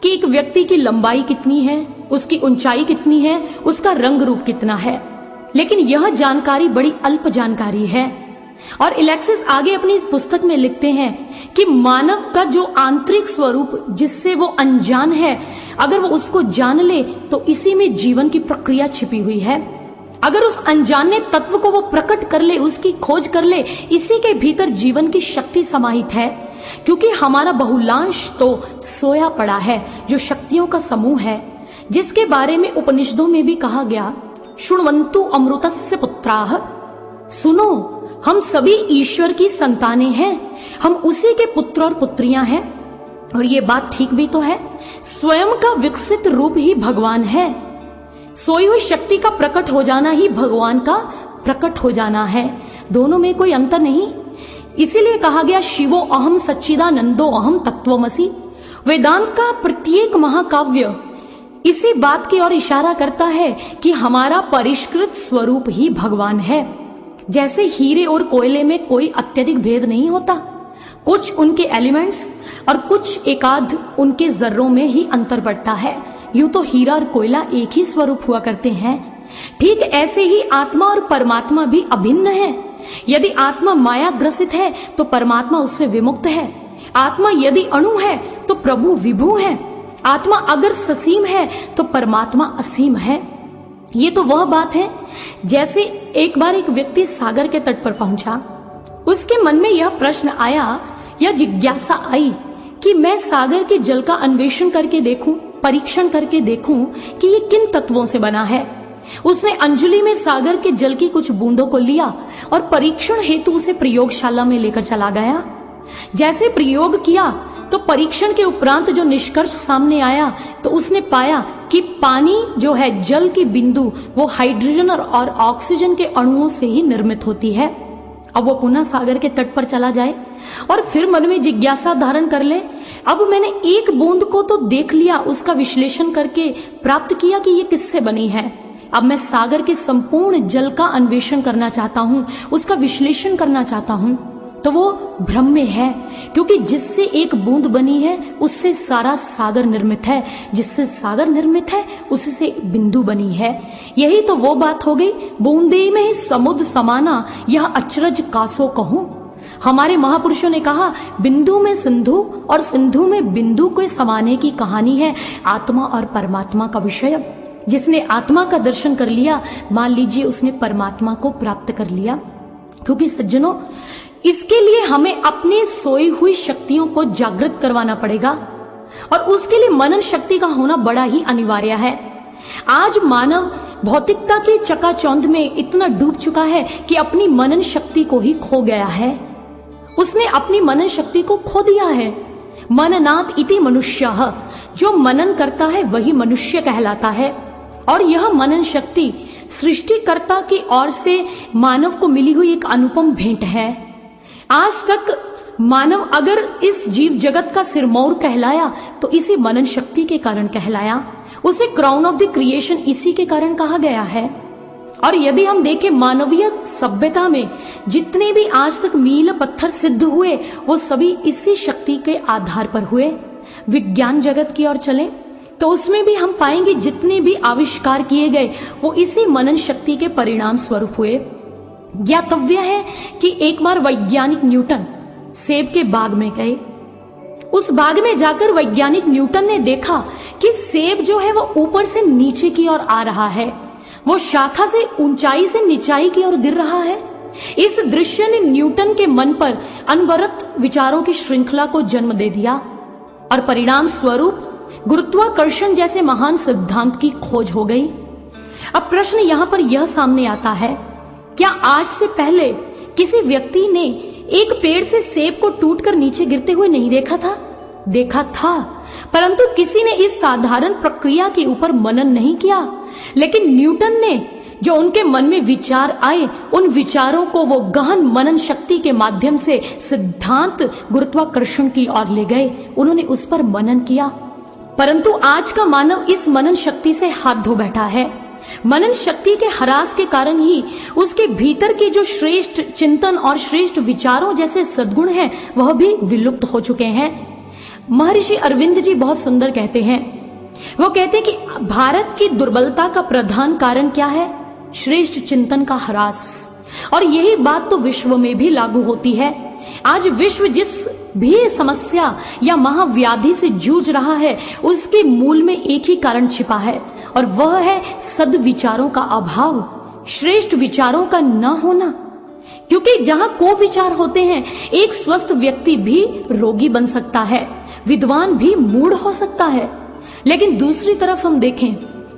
कि एक व्यक्ति की लंबाई कितनी है, उसकी ऊंचाई कितनी है, उसका रंग रूप कितना है, लेकिन यह जानकारी बड़ी अल्प जानकारी है। और एलेक्सिस आगे अपनी इस पुस्तक में लिखते हैं कि मानव का जो आंतरिक स्वरूप, जिससे वो अनजान है, अगर वो उसको जान ले तो इसी में जीवन की प्रक्रिया छिपी हुई है। अगर उस अनजाने तत्व को वो प्रकट कर ले, उसकी खोज कर ले, इसी के भीतर जीवन की शक्ति समाहित है। क्योंकि हमारा बहुलांश तो सोया पड़ा है, जो शक्तियों का समूह है, जिसके बारे में उपनिषदों में भी कहा गया, शृण्वन्तु अमृतस्य पुत्राः, सुनो, हम सभी ईश्वर की संतानें हैं, हम उसी के पुत्र और पुत्रियां हैं। और ये बात ठीक भी तो है, स्वयं का विकसित रूप ही भगवान है। सोई हुई शक्ति का प्रकट हो जाना ही भगवान का प्रकट हो जाना है, दोनों में कोई अंतर नहीं। इसीलिए कहा गया, शिवो अहम सच्चिदानंदो अहम तत्वमसि। वेदांत का प्रत्येक महाकाव्य इसी बात की ओर इशारा करता है कि हमारा परिष्कृत स्वरूप ही भगवान है। जैसे हीरे और कोयले में कोई अत्यधिक भेद नहीं होता, कुछ उनके एलिमेंट्स और कुछ एकाध उनके जर्रों में ही अंतर पड़ता है, यूं तो हीरा और कोयला एक ही स्वरूप हुआ करते हैं। ठीक ऐसे ही आत्मा और परमात्मा भी अभिन्न है। यदि आत्मा माया ग्रसित है तो परमात्मा उससे विमुक्त है। आत्मा यदि अणु है तो प्रभु विभु है। आत्मा अगर ससीम है तो परमात्मा असीम है। ये तो वह बात है, जैसे एक बार एक व्यक्ति सागर के तट पर पहुंचा। उसके मन में यह प्रश्न आया, यह जिज्ञासा आई कि मैं सागर के जल का अन्वेषण करके देखूं, परीक्षण करके देखूं कि ये किन तत्वों से बना है। उसने अंजलि में सागर के जल की कुछ बूंदों को लिया और परीक्षण हेतु उसे प्रयोगशाला में लेकर चला गया। जैसे प्रयोग किया तो परीक्षण के उपरांत जो निष्कर्ष सामने आया तो उसने पाया कि पानी जो है, जल की बिंदु, वो हाइड्रोजन और ऑक्सीजन के अणुओं से ही निर्मित होती है। अब वो पुनः सागर के तट पर चला जाए और फिर मन में जिज्ञासा धारण कर ले, अब मैंने एक बूंद को तो देख लिया, उसका विश्लेषण करके प्राप्त किया कि ये किससे बनी है। अब मैं सागर के संपूर्ण जल का अन्वेषण करना चाहता हूं, उसका विश्लेषण करना चाहता हूं। तो वो भ्रम में है, क्योंकि जिससे एक बूंद बनी है उससे सारा सागर निर्मित है, जिससे सागर निर्मित है उससे बिंदु बनी है। यही तो वो बात हो गई, बूंदे में ही समुद्र समाना, यह अचरज कासो कहूं। हमारे महापुरुषों ने कहा, बिंदु में सिंधु और सिंधु में बिंदु को समाने की कहानी है आत्मा और परमात्मा का विषय। जिसने आत्मा का दर्शन कर लिया, मान लीजिए उसने परमात्मा को प्राप्त कर लिया। क्योंकि सज्जनों, इसके लिए हमें अपनी सोई हुई शक्तियों को जागृत करवाना पड़ेगा और उसके लिए मनन शक्ति का होना बड़ा ही अनिवार्य है। आज मानव भौतिकता की चकाचौंध में इतना डूब चुका है कि अपनी मनन शक्ति को ही खो गया है। उसने अपनी मनन शक्ति को खो दिया है। मननात् इति मनुष्यः, जो मनन करता है वही मनुष्य कहलाता है। और यह मनन शक्ति सृष्टिकर्ता की ओर से मानव को मिली हुई एक अनुपम भेंट है। आज तक मानव अगर इस जीव जगत का सिरमौर कहलाया तो इसी मनन शक्ति के कारण कहलाया। उसे क्राउन ऑफ द क्रिएशन इसी के कारण कहा गया है। और यदि हम देखें मानवीय सभ्यता में जितने भी आज तक मील पत्थर सिद्ध हुए, वो सभी इसी शक्ति के आधार पर हुए। विज्ञान जगत की ओर चलें तो उसमें भी हम पाएंगे जितने भी आविष्कार किए गए वो इसी मनन शक्ति के परिणाम स्वरूप हुए। ज्ञातव्य है कि एक बार वैज्ञानिक न्यूटन सेब के बाग में गए। उस बाग में जाकर वैज्ञानिक न्यूटन ने देखा कि सेब जो है वो ऊपर से नीचे की ओर आ रहा है, वो शाखा से ऊंचाई से निचाई की ओर गिर रहा है। इस दृश्य ने न्यूटन के मन पर अनवरत विचारों की श्रृंखला को जन्म दे दिया और परिणाम स्वरूप गुरुत्वाकर्षण जैसे महान सिद्धांत की खोज हो गई। अब प्रश्न यहां पर यह सामने आता है, क्या आज से पहले किसी व्यक्ति ने एक पेड़ से सेब को टूटकर नीचे गिरते हुए नहीं देखा था? देखा था, परंतु किसी ने इस साधारण प्रक्रिया के ऊपर मनन नहीं किया। लेकिन न्यूटन ने जो उनके मन में विचार आए, उन विचारों को वो गहन मनन शक्ति के माध्यम से सिद्धांत गुरुत्वाकर्षण की ओर ले गए। उन्होंने उस पर मनन किया, परंतु आज का मानव इस मनन शक्ति से हाथ धो बैठा है। मनन शक्ति के ह्रास के कारण ही उसके भीतर की जो श्रेष्ठ चिंतन और श्रेष्ठ विचारों जैसे सद्गुण हैं वह भी विलुप्त हो चुके हैं। महर्षि अरविंद जी बहुत सुंदर कहते हैं, वो कहते हैं कि भारत की दुर्बलता का प्रधान कारण क्या है? श्रेष्ठ चिंतन का ह्रास। और यही बात तो विश्व में भी लागू होती है। आज विश्व जिस भी समस्या या महाव्याधि से जूझ रहा है उसके मूल में एक ही कारण छिपा है और वह है सद्विचारों का अभाव, श्रेष्ठ विचारों का न होना। क्योंकि जहां कुविचार होते हैं एक स्वस्थ व्यक्ति भी रोगी बन सकता है, विद्वान भी मूढ़ हो सकता है। लेकिन दूसरी तरफ हम देखें,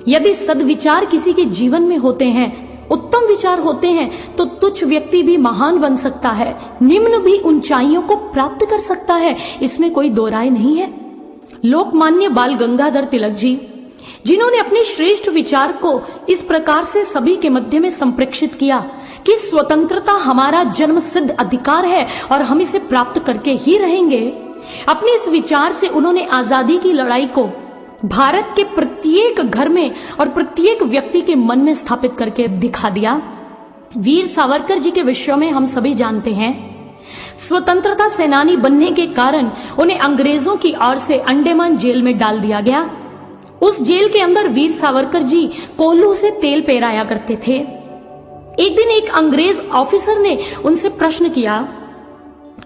यदि सद्विचार किसी के जीवन में होते हैं, उत्तम विचार होते हैं, तो तुच्छ व्यक्ति भी महान बन सकता है, निम्न भी ऊंचाइयों को प्राप्त कर सकता है। इसमें कोई दो राय नहीं है। लोकमान्य बाल गंगाधर तिलक जी, जिन्होंने अपने श्रेष्ठ विचार को इस प्रकार से सभी के मध्य में संप्रेक्षित किया कि स्वतंत्रता हमारा जन्म सिद्ध अधिकार है और हम इसे प्राप्त करके ही रहेंगे, अपने इस विचार से उन्होंने आजादी की लड़ाई को भारत के प्रत्येक घर में और प्रत्येक व्यक्ति के मन में स्थापित करके दिखा दिया। वीर सावरकर जी के विषय में हम सभी जानते हैं। स्वतंत्रता सेनानी बनने के कारण उन्हें अंग्रेजों की ओर से अंडमान जेल में डाल दिया गया। उस जेल के अंदर वीर सावरकर जी कोल्हू से तेल पेराया करते थे। एक दिन एक अंग्रेज ऑफिसर ने उनसे प्रश्न किया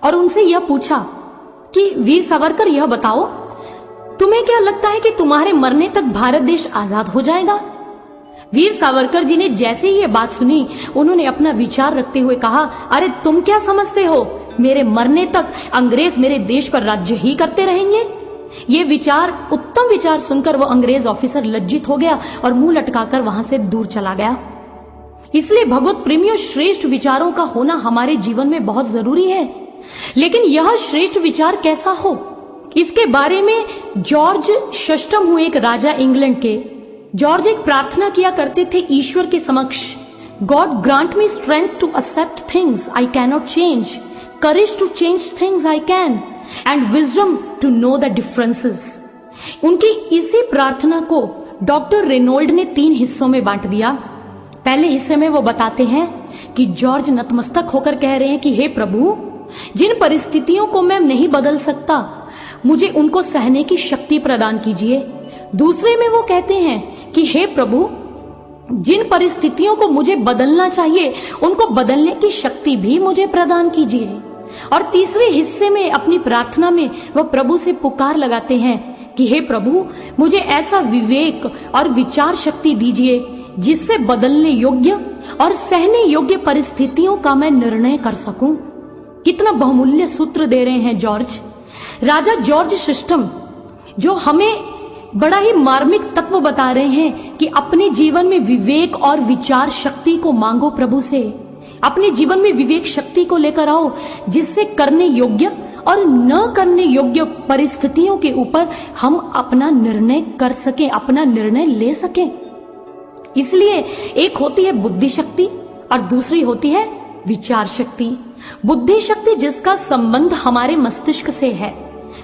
और उनसे यह पूछा कि वीर सावरकर, यह बताओ, तुम्हें क्या लगता है कि तुम्हारे मरने तक भारत देश आजाद हो जाएगा? वीर सावरकर जी ने जैसे ही ये बात सुनी, उन्होंने अपना विचार रखते हुए कहा, अरे तुम क्या समझते हो, मेरे मरने तक अंग्रेज मेरे देश पर राज्य ही करते रहेंगे। ये विचार, उत्तम विचार सुनकर वो अंग्रेज ऑफिसर लज्जित हो गया और मुंह लटकाकर वहां से दूर चला गया। इसलिए भगवत प्रेमियों, श्रेष्ठ विचारों का होना हमारे जीवन में बहुत जरूरी है। लेकिन यह श्रेष्ठ विचार कैसा हो, इसके बारे में जॉर्ज षष्टम हुए एक राजा इंग्लैंड के। जॉर्ज एक प्रार्थना किया करते थे ईश्वर के समक्ष, God grant me strength to accept things I cannot change, courage to change things I can, and wisdom to know the differences. उनकी इसी प्रार्थना को डॉक्टर रेनोल्ड ने 3 हिस्सों में बांट दिया। पहले हिस्से में वो बताते हैं कि जॉर्ज नतमस्तक होकर कह रहे हैं कि हे प्रभु, जिन परिस्थितियों को मैं नहीं बदल सकता, मुझे उनको सहने की शक्ति प्रदान कीजिए। दूसरे में वो कहते हैं कि हे प्रभु, जिन परिस्थितियों को मुझे बदलना चाहिए, उनको बदलने की शक्ति भी मुझे प्रदान कीजिए। और तीसरे हिस्से में अपनी प्रार्थना में वह प्रभु से पुकार लगाते हैं कि हे प्रभु, मुझे ऐसा विवेक और विचार शक्ति दीजिए जिससे बदलने योग्य और सहने योग्य परिस्थितियों का मैं निर्णय कर सकूं। कितना बहुमूल्य सूत्र दे रहे हैं जॉर्ज। राजा जॉर्ज षष्टम, जो हमें बड़ा ही मार्मिक तत्व बता रहे हैं कि अपने जीवन में विवेक और विचार शक्ति को मांगो प्रभु से। अपने जीवन में विवेक शक्ति को लेकर आओ, जिससे करने योग्य और न करने योग्य परिस्थितियों के ऊपर हम अपना निर्णय कर सकें, अपना निर्णय ले सकें। इसलिए एक होती है बुद्धि शक्ति और दूसरी होती है विचार शक्ति। बुद्धि शक्ति जिसका संबंध हमारे मस्तिष्क से है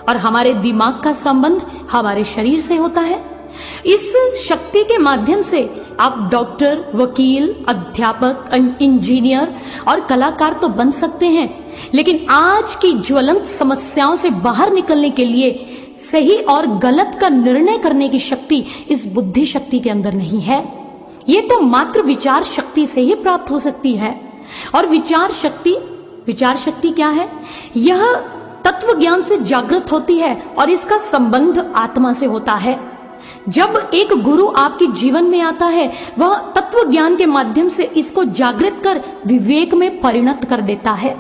और हमारे दिमाग का संबंध हमारे शरीर से होता है। इस शक्ति के माध्यम से आप डॉक्टर, वकील, अध्यापक, इंजीनियर और कलाकार तो बन सकते हैं, लेकिन आज की ज्वलंत समस्याओं से बाहर निकलने के लिए सही और गलत का निर्णय करने की शक्ति इस बुद्धि शक्ति के अंदर नहीं है। ये तो मात्र विचार शक्ति से ही प्राप्त हो सकती है। और विचार शक्ति क्या है? यह तत्व ज्ञान से जागृत होती है और इसका संबंध आत्मा से होता है। जब एक गुरु आपके जीवन में आता है, वह तत्व ज्ञान के माध्यम से इसको जागृत कर विवेक में परिणत कर देता है।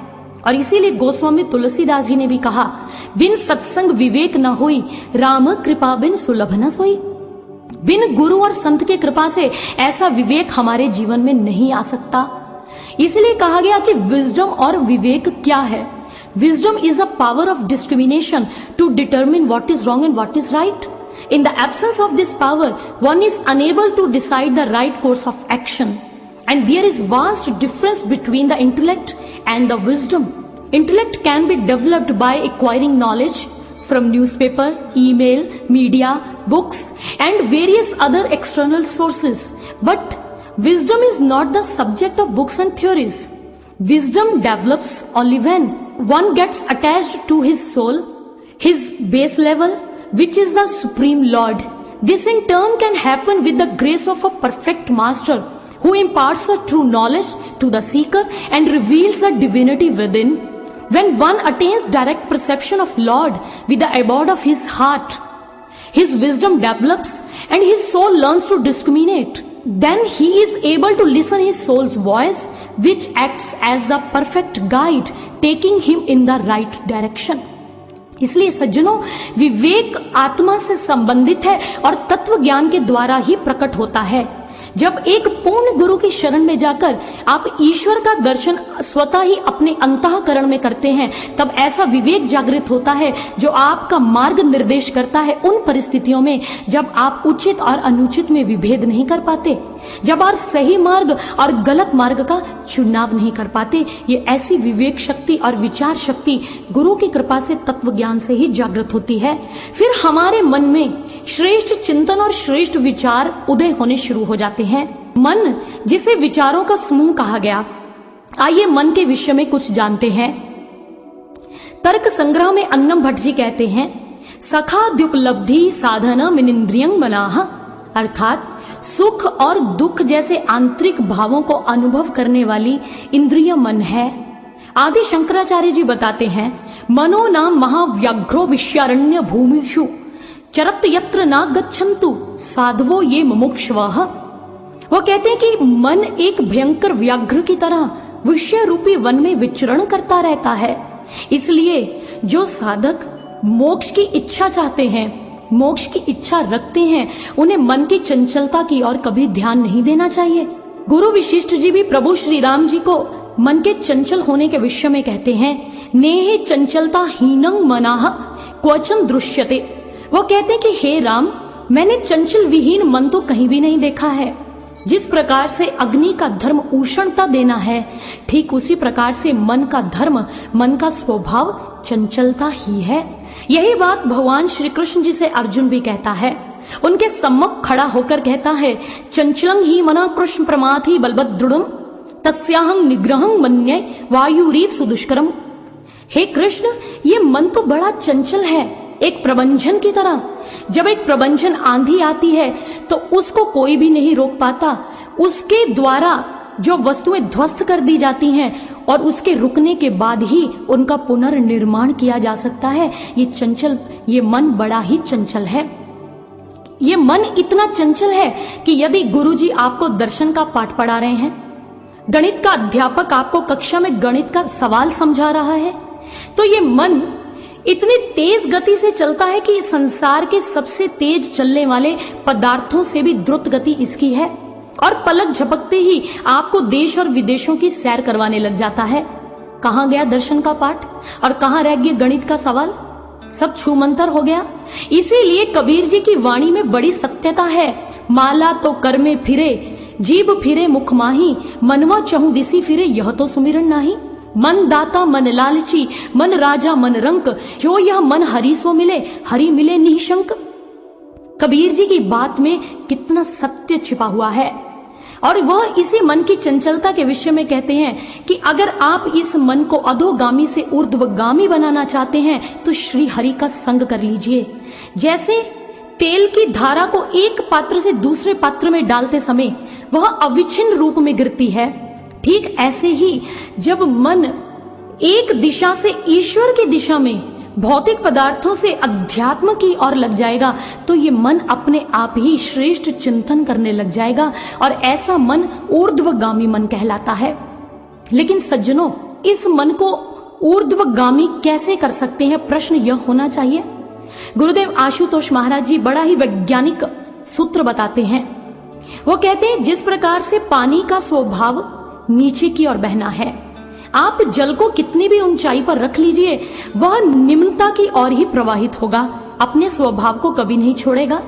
और इसीलिए गोस्वामी तुलसीदास जी ने भी कहा, बिन सत्संग विवेक न होई, राम कृपा बिन सुलभ न सोई। बिन गुरु और संत के कृपा से ऐसा विवेक हमारे जीवन में नहीं आ सकता। इसलिए कहा गया कि विजडम और विवेक क्या है? Wisdom is a power of discrimination to determine what is wrong and what is right. In the absence of this power, one is unable to decide the right course of action. And there is vast difference between the intellect and the wisdom. Intellect can be developed by acquiring knowledge from newspaper, email, media, books, and various other external sources. But wisdom is not the subject of books and theories. Wisdom develops only when one gets attached to his soul, his base level, which is the Supreme Lord. This in turn can happen with the grace of a perfect master who imparts a true knowledge to the seeker and reveals a divinity within. When one attains direct perception of Lord with the abode of his heart, his wisdom develops and his soul learns to discriminate. Then he is able to listen his soul's voice, which acts as the perfect guide, taking him in the right direction. इसलिए सज्जनों, विवेक आत्मा से संबंधित है और तत्व ज्ञान के द्वारा ही प्रकट होता है। जब एक पूर्ण गुरु की शरण में जाकर आप ईश्वर का दर्शन स्वतः ही अपने अंतःकरण में करते हैं, तब ऐसा विवेक जागृत होता है जो आपका मार्ग निर्देश करता है उन परिस्थितियों में जब आप उचित और अनुचित में विभेद नहीं कर पाते, जब आप सही मार्ग और गलत मार्ग का चुनाव नहीं कर पाते। ये ऐसी विवेक शक्ति और विचार शक्ति गुरु की कृपा से तत्व ज्ञान से ही जागृत होती है। फिर हमारे मन में श्रेष्ठ चिंतन और श्रेष्ठ विचार उदय होने शुरू हो जाते हैं। मन, जिसे विचारों का समूह कहा गया। आइए मन के विषय में कुछ जानते हैं। तर्क संग्रह में अन्नम भट्ट जी कहते हैं, सखाद्युपलब्धि साधना मिनिंद्रियं मनाह, अर्थात सुख और दुख जैसे आंतरिक भावों को अनुभव करने वाली इंद्रिय मन है। आदि शंकराचार्य जी बताते हैं, मनो नाम महाव्याघ्रो विश्यारण्य भूमिषु चरत यत्र न गच्छन्तु साधवो ये मुमुक्षवः। वो कहते हैं कि मन एक भयंकर व्याघ्र की तरह विषय रूपी वन में विचरण करता रहता है। इसलिए जो साधक मोक्ष की इच्छा चाहते हैं, मोक्ष की इच्छा रखते हैं, उन्हें मन की चंचलता की ओर कभी ध्यान नहीं देना चाहिए। गुरु वशिष्ठ जी भी प्रभु श्री राम जी को मन के चंचल होने के विषय में कहते हैं, नेह चंचलता हीनं मनाह क्वचन दृश्यते। वो कहते हैं कि हे राम, मैंने चंचल विहीन मन तो कहीं भी नहीं देखा है। जिस प्रकार से अग्नि का धर्म उष्णता देना है, ठीक उसी प्रकार से मन का धर्म, मन का स्वभाव चंचलता ही है। यही बात भगवान श्री कृष्ण जी से अर्जुन भी कहता है। उनके सम्मुख खड़ा होकर कहता है, चंचलं ही मना कृष्ण प्रमाथि बलभद्रुडम तस्याहं निग्रहं मन्ये वायुरीव सुदुष्करम। हे कृष्ण, ये मन तो बड़ा चंचल है, एक प्रबंधन की तरह। जब एक प्रबंधन आंधी आती है तो उसको कोई भी नहीं रोक पाता। उसके द्वारा जो वस्तुएं ध्वस्त कर दी जाती हैं और उसके रुकने के बाद ही उनका पुनर्निर्माण किया जा सकता है। ये मन बड़ा ही चंचल है। ये मन इतना चंचल है कि यदि गुरुजी आपको दर्शन का पाठ पढ़ा रहे हैं, गणित का अध्यापक आपको कक्षा में गणित का सवाल समझा रहा है, तो ये मन इतनी तेज गति से चलता है कि संसार के सबसे तेज चलने वाले पदार्थों से भी द्रुत गति इसकी है। और पलक झपकते ही आपको देश और विदेशों की सैर करवाने लग जाता है। कहां गया दर्शन का पाठ और कहां रह गया गणित का सवाल? सब छूमंतर हो गया। इसीलिए कबीर जी की वाणी में बड़ी सत्यता है। माला तो कर में फिरे, जीभ फिरे मुख माही, मनवा चहु दिसी फिरे, यह तो सुमिरन नाही। मन दाता मन लालची, मन राजा मन रंक, जो यह मन हरि सो मिले, हरि मिले निशंक। कबीर जी की बात में कितना सत्य छिपा हुआ है। और वह इसी मन की चंचलता के विषय में कहते हैं कि अगर आप इस मन को अधोगामी से ऊर्ध्वगामी बनाना चाहते हैं तो श्री हरि का संग कर लीजिए। जैसे तेल की धारा को एक पात्र से दूसरे पात्र में डालते समय वह अविच्छिन्न रूप में गिरती है, ठीक ऐसे ही जब मन एक दिशा से ईश्वर की दिशा में, भौतिक पदार्थों से अध्यात्म की ओर लग जाएगा तो ये मन अपने आप ही श्रेष्ठ चिंतन करने लग जाएगा और ऐसा मन ऊर्ध्वगामी मन कहलाता है। लेकिन सज्जनों, इस मन को ऊर्ध्वगामी कैसे कर सकते हैं, प्रश्न यह होना चाहिए। गुरुदेव आशुतोष महाराज जी बड़ा ही वैज्ञानिक सूत्र बताते हैं। वो कहते हैं, जिस प्रकार से पानी का स्वभाव नीचे की ओर बहना है, आप जल को कितनी भी ऊंचाई पर रख लीजिए, वह निम्नता की ओर ही प्रवाहित होगा, अपने स्वभाव को कभी नहीं छोड़ेगा।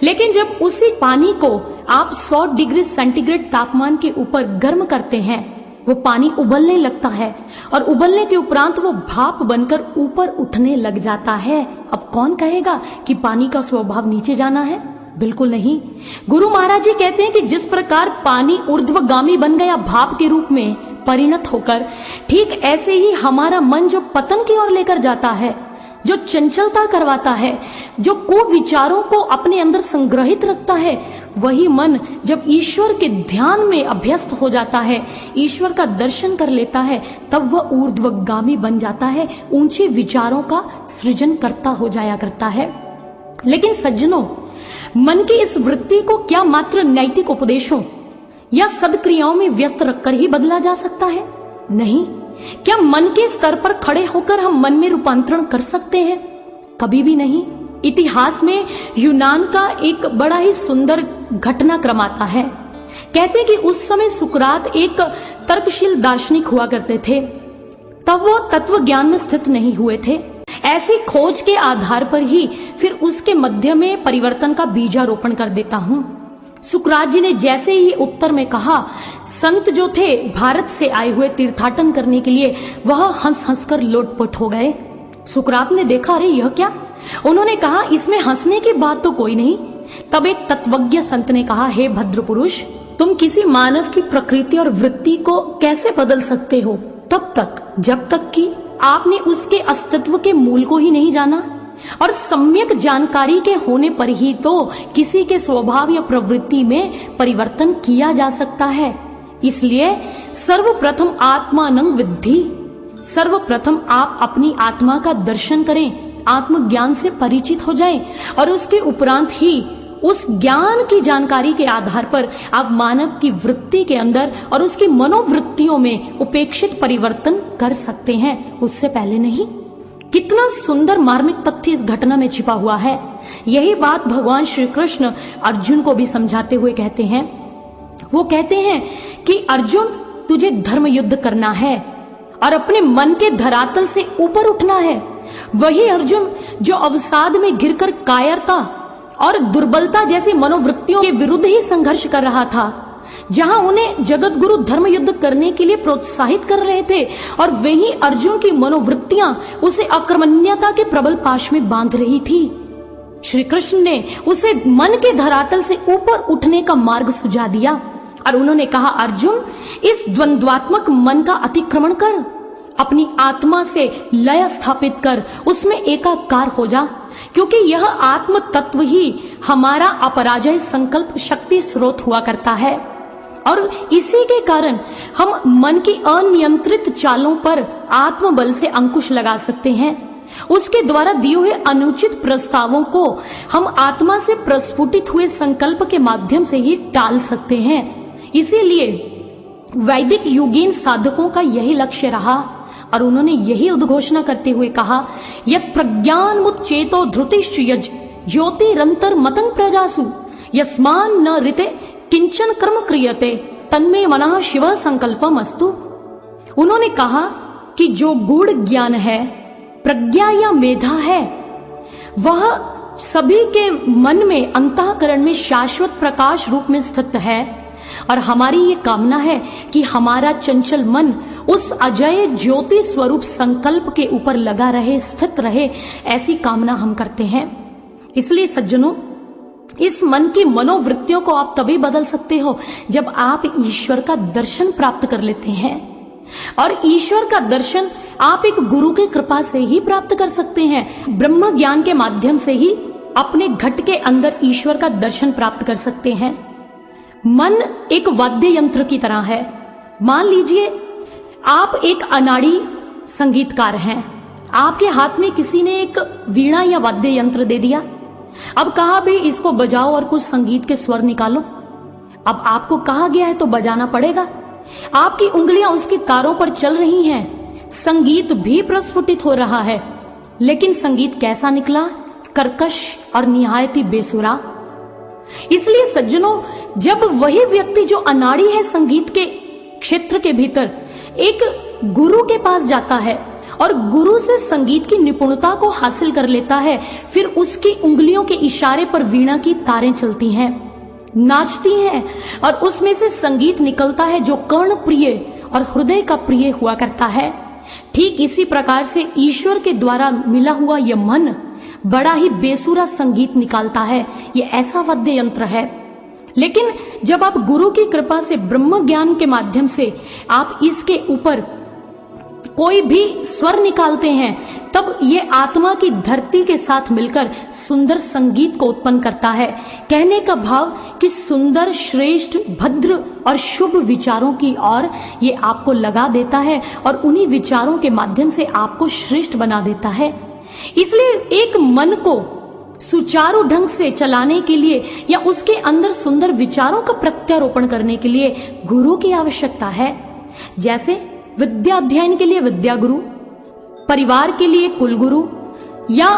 लेकिन जब उसी पानी को आप 100 डिग्री सेंटीग्रेड तापमान के ऊपर गर्म करते हैं, वो पानी उबलने लगता है और उबलने के उपरांत वो भाप बनकर ऊपर उठने लग जाता है। अब कौन कहेगा कि पानी का स्वभाव नीचे जाना है? बिल्कुल नहीं। गुरु महाराज जी कहते हैं कि जिस प्रकार पानी ऊर्ध्वगामी बन गया भाप के रूप में परिणत होकर, ठीक ऐसे ही हमारा मन जो पतन की ओर लेकर जाता है, जो चंचलता करवाता है, जो कुविचारों को अपने अंदर संग्रहित रखता है, वही मन जब ईश्वर के ध्यान में अभ्यस्त हो जाता है, ईश्वर का दर्शन कर लेता है, तब वह ऊर्ध्वगामी बन जाता है, ऊंचे विचारों का सृजन करता हो जाया करता है। लेकिन सज्जनों, मन की इस वृत्ति को क्या मात्र नैतिक उपदेशों या सदक्रियाओं में व्यस्त रखकर ही बदला जा सकता है? नहीं। क्या मन के स्तर पर खड़े होकर हम मन में रूपांतरण कर सकते हैं? कभी भी नहीं। इतिहास में यूनान का एक बड़ा ही सुंदर घटनाक्रम आता है। कहते हैं कि उस समय सुकरात एक तर्कशील दार्शनिक हुआ करते थे। तब वो तत्व ज्ञान में स्थित नहीं हुए थे। ऐसी खोज के आधार पर ही फिर उसके मध्य में परिवर्तन का बीजारोपण कर देता हूं। सुकरात जी ने जैसे ही उत्तर में कहा, संत जो थे भारत से आए हुए तीर्थाटन करने के लिए, वह हंस हंसकर लोटपोट हो गए। सुकरात ने देखा, अरे यह क्या? उन्होंने कहा, इसमें हंसने की बात तो कोई नहीं। तब एक तत्वज्ञ संत ने कहा, हे भद्र पुरुष, तुम किसी मानव की प्रकृति और वृत्ति को कैसे बदल सकते हो? तब तक जब तक कि आपने उसके अस्तित्व के मूल को ही नहीं जाना। और सम्यक जानकारी के होने पर ही तो किसी के स्वभाव या प्रवृत्ति में परिवर्तन किया जा सकता है। इसलिए सर्वप्रथम आत्मानं विद्धि, सर्वप्रथम आप अपनी आत्मा का दर्शन करें, आत्मज्ञान से परिचित हो जाएं और उसके उपरांत ही उस ज्ञान की जानकारी के आधार पर आप मानव की वृत्ति के अंदर और उसकी मनोवृत्तियों में उपेक्षित परिवर्तन कर सकते हैं, उससे पहले नहीं। कितना सुंदर मार्मिक तथ्य इस घटना में छिपा हुआ है। यही बात भगवान श्री कृष्ण अर्जुन को भी समझाते हुए कहते हैं। वो कहते हैं कि अर्जुन, तुझे धर्म युद्ध करना है और अपने मन के धरातल से ऊपर उठना है। वही अर्जुन जो अवसाद में गिरकर कायरता और दुर्बलता जैसी मनोवृत्तियों के विरुद्ध ही संघर्ष कर रहा था, जहां उन्हें जगत गुरु धर्म युद्ध करने के लिए प्रोत्साहित कर रहे थे, और वही अर्जुन की मनोवृत्तियां उसे अकर्मण्यता के प्रबल पाश में बांध रही थी। श्री कृष्ण ने उसे मन के धरातल से ऊपर उठने का मार्ग सुझा दिया और उन्होंने कहा, अर्जुन, इस द्वंद्वात्मक मन का अतिक्रमण कर, अपनी आत्मा से लय स्थापित कर, उसमें एकाकार हो जा, क्योंकि यह आत्म तत्व ही हमारा अपराजय संकल्प शक्ति स्रोत हुआ करता है। और इसी के कारण हम मन की अनियंत्रित चालों पर आत्मबल से अंकुश लगा सकते हैं। उसके द्वारा दिए हुए अनुचित प्रस्तावों को हम आत्मा से प्रस्फुटित हुए संकल्प के माध्यम से ही टाल सकते हैं। इसीलिए वैदिक युगीन साधकों का यही लक्ष्य रहा और उन्होंने यही उद्घोषणा करते हुए कहा, यत् प्रज्ञान मुच्चेतो धृतिश्च यज ज्योतिरंतर मतंग प्रजासु यस्मान न ऋते किंचन कर्म क्रियते तन्मे मनः शिव संकल्पम अस्तु। उन्होंने कहा कि जो गूढ़ ज्ञान है, प्रज्ञा या मेधा है, वह सभी के मन में अंतःकरण में शाश्वत प्रकाश रूप में स्थित है, और हमारी ये कामना है कि हमारा चंचल मन उस अजय ज्योति स्वरूप संकल्प के ऊपर लगा रहे, स्थित रहे, ऐसी कामना हम करते हैं। इसलिए सज्जनों, इस मन की मनोवृत्तियों को आप तभी बदल सकते हो जब आप ईश्वर का दर्शन प्राप्त कर लेते हैं, और ईश्वर का दर्शन आप एक गुरु की कृपा से ही प्राप्त कर सकते हैं। ब्रह्म ज्ञान के माध्यम से ही अपने घट के अंदर ईश्वर का दर्शन प्राप्त कर सकते हैं। मन एक वाद्य यंत्र की तरह है। मान लीजिए आप एक अनाड़ी संगीतकार हैं, आपके हाथ में किसी ने एक वीणा या वाद्य यंत्र दे दिया, अब कहा भी इसको बजाओ और कुछ संगीत के स्वर निकालो। अब आपको कहा गया है तो बजाना पड़ेगा। आपकी उंगलियां उसकी तारों पर चल रही हैं, संगीत भी प्रस्फुटित हो रहा है, लेकिन संगीत कैसा निकला? कर्कश और निहायती बेसुरा। इसलिए सज्जनों, जब वही व्यक्ति जो अनाड़ी है संगीत के क्षेत्र के भीतर, एक गुरु के पास जाता है और गुरु से संगीत की निपुणता को हासिल कर लेता है, फिर उसकी उंगलियों के इशारे पर वीणा की तारें चलती हैं, नाचती हैं, और उसमें से संगीत निकलता है जो कर्ण प्रिय और हृदय का प्रिय हुआ करता है। ठीक इसी प्रकार से ईश्वर के द्वारा मिला हुआ यह मन बड़ा ही बेसुरा संगीत निकालता है। ये ऐसा वाद्य यंत्र है। लेकिन जब आप गुरु की कृपा से ब्रह्म ज्ञान के माध्यम से आप इसके ऊपर कोई भी स्वर निकालते हैं, तब ये आत्मा की धरती के साथ मिलकर सुंदर संगीत को उत्पन्न करता है। कहने का भाव कि सुंदर, श्रेष्ठ, भद्र और शुभ विचारों की ओर ये आपको लगा देता है और उन्हीं विचारों के माध्यम से आपको श्रेष्ठ बना देता है। इसलिए एक मन को सुचारू ढंग से चलाने के लिए या उसके अंदर सुंदर विचारों का प्रत्यारोपण करने के लिए गुरु की आवश्यकता है। जैसे विद्या अध्ययन के लिए विद्या गुरु, परिवार के लिए कुल गुरु या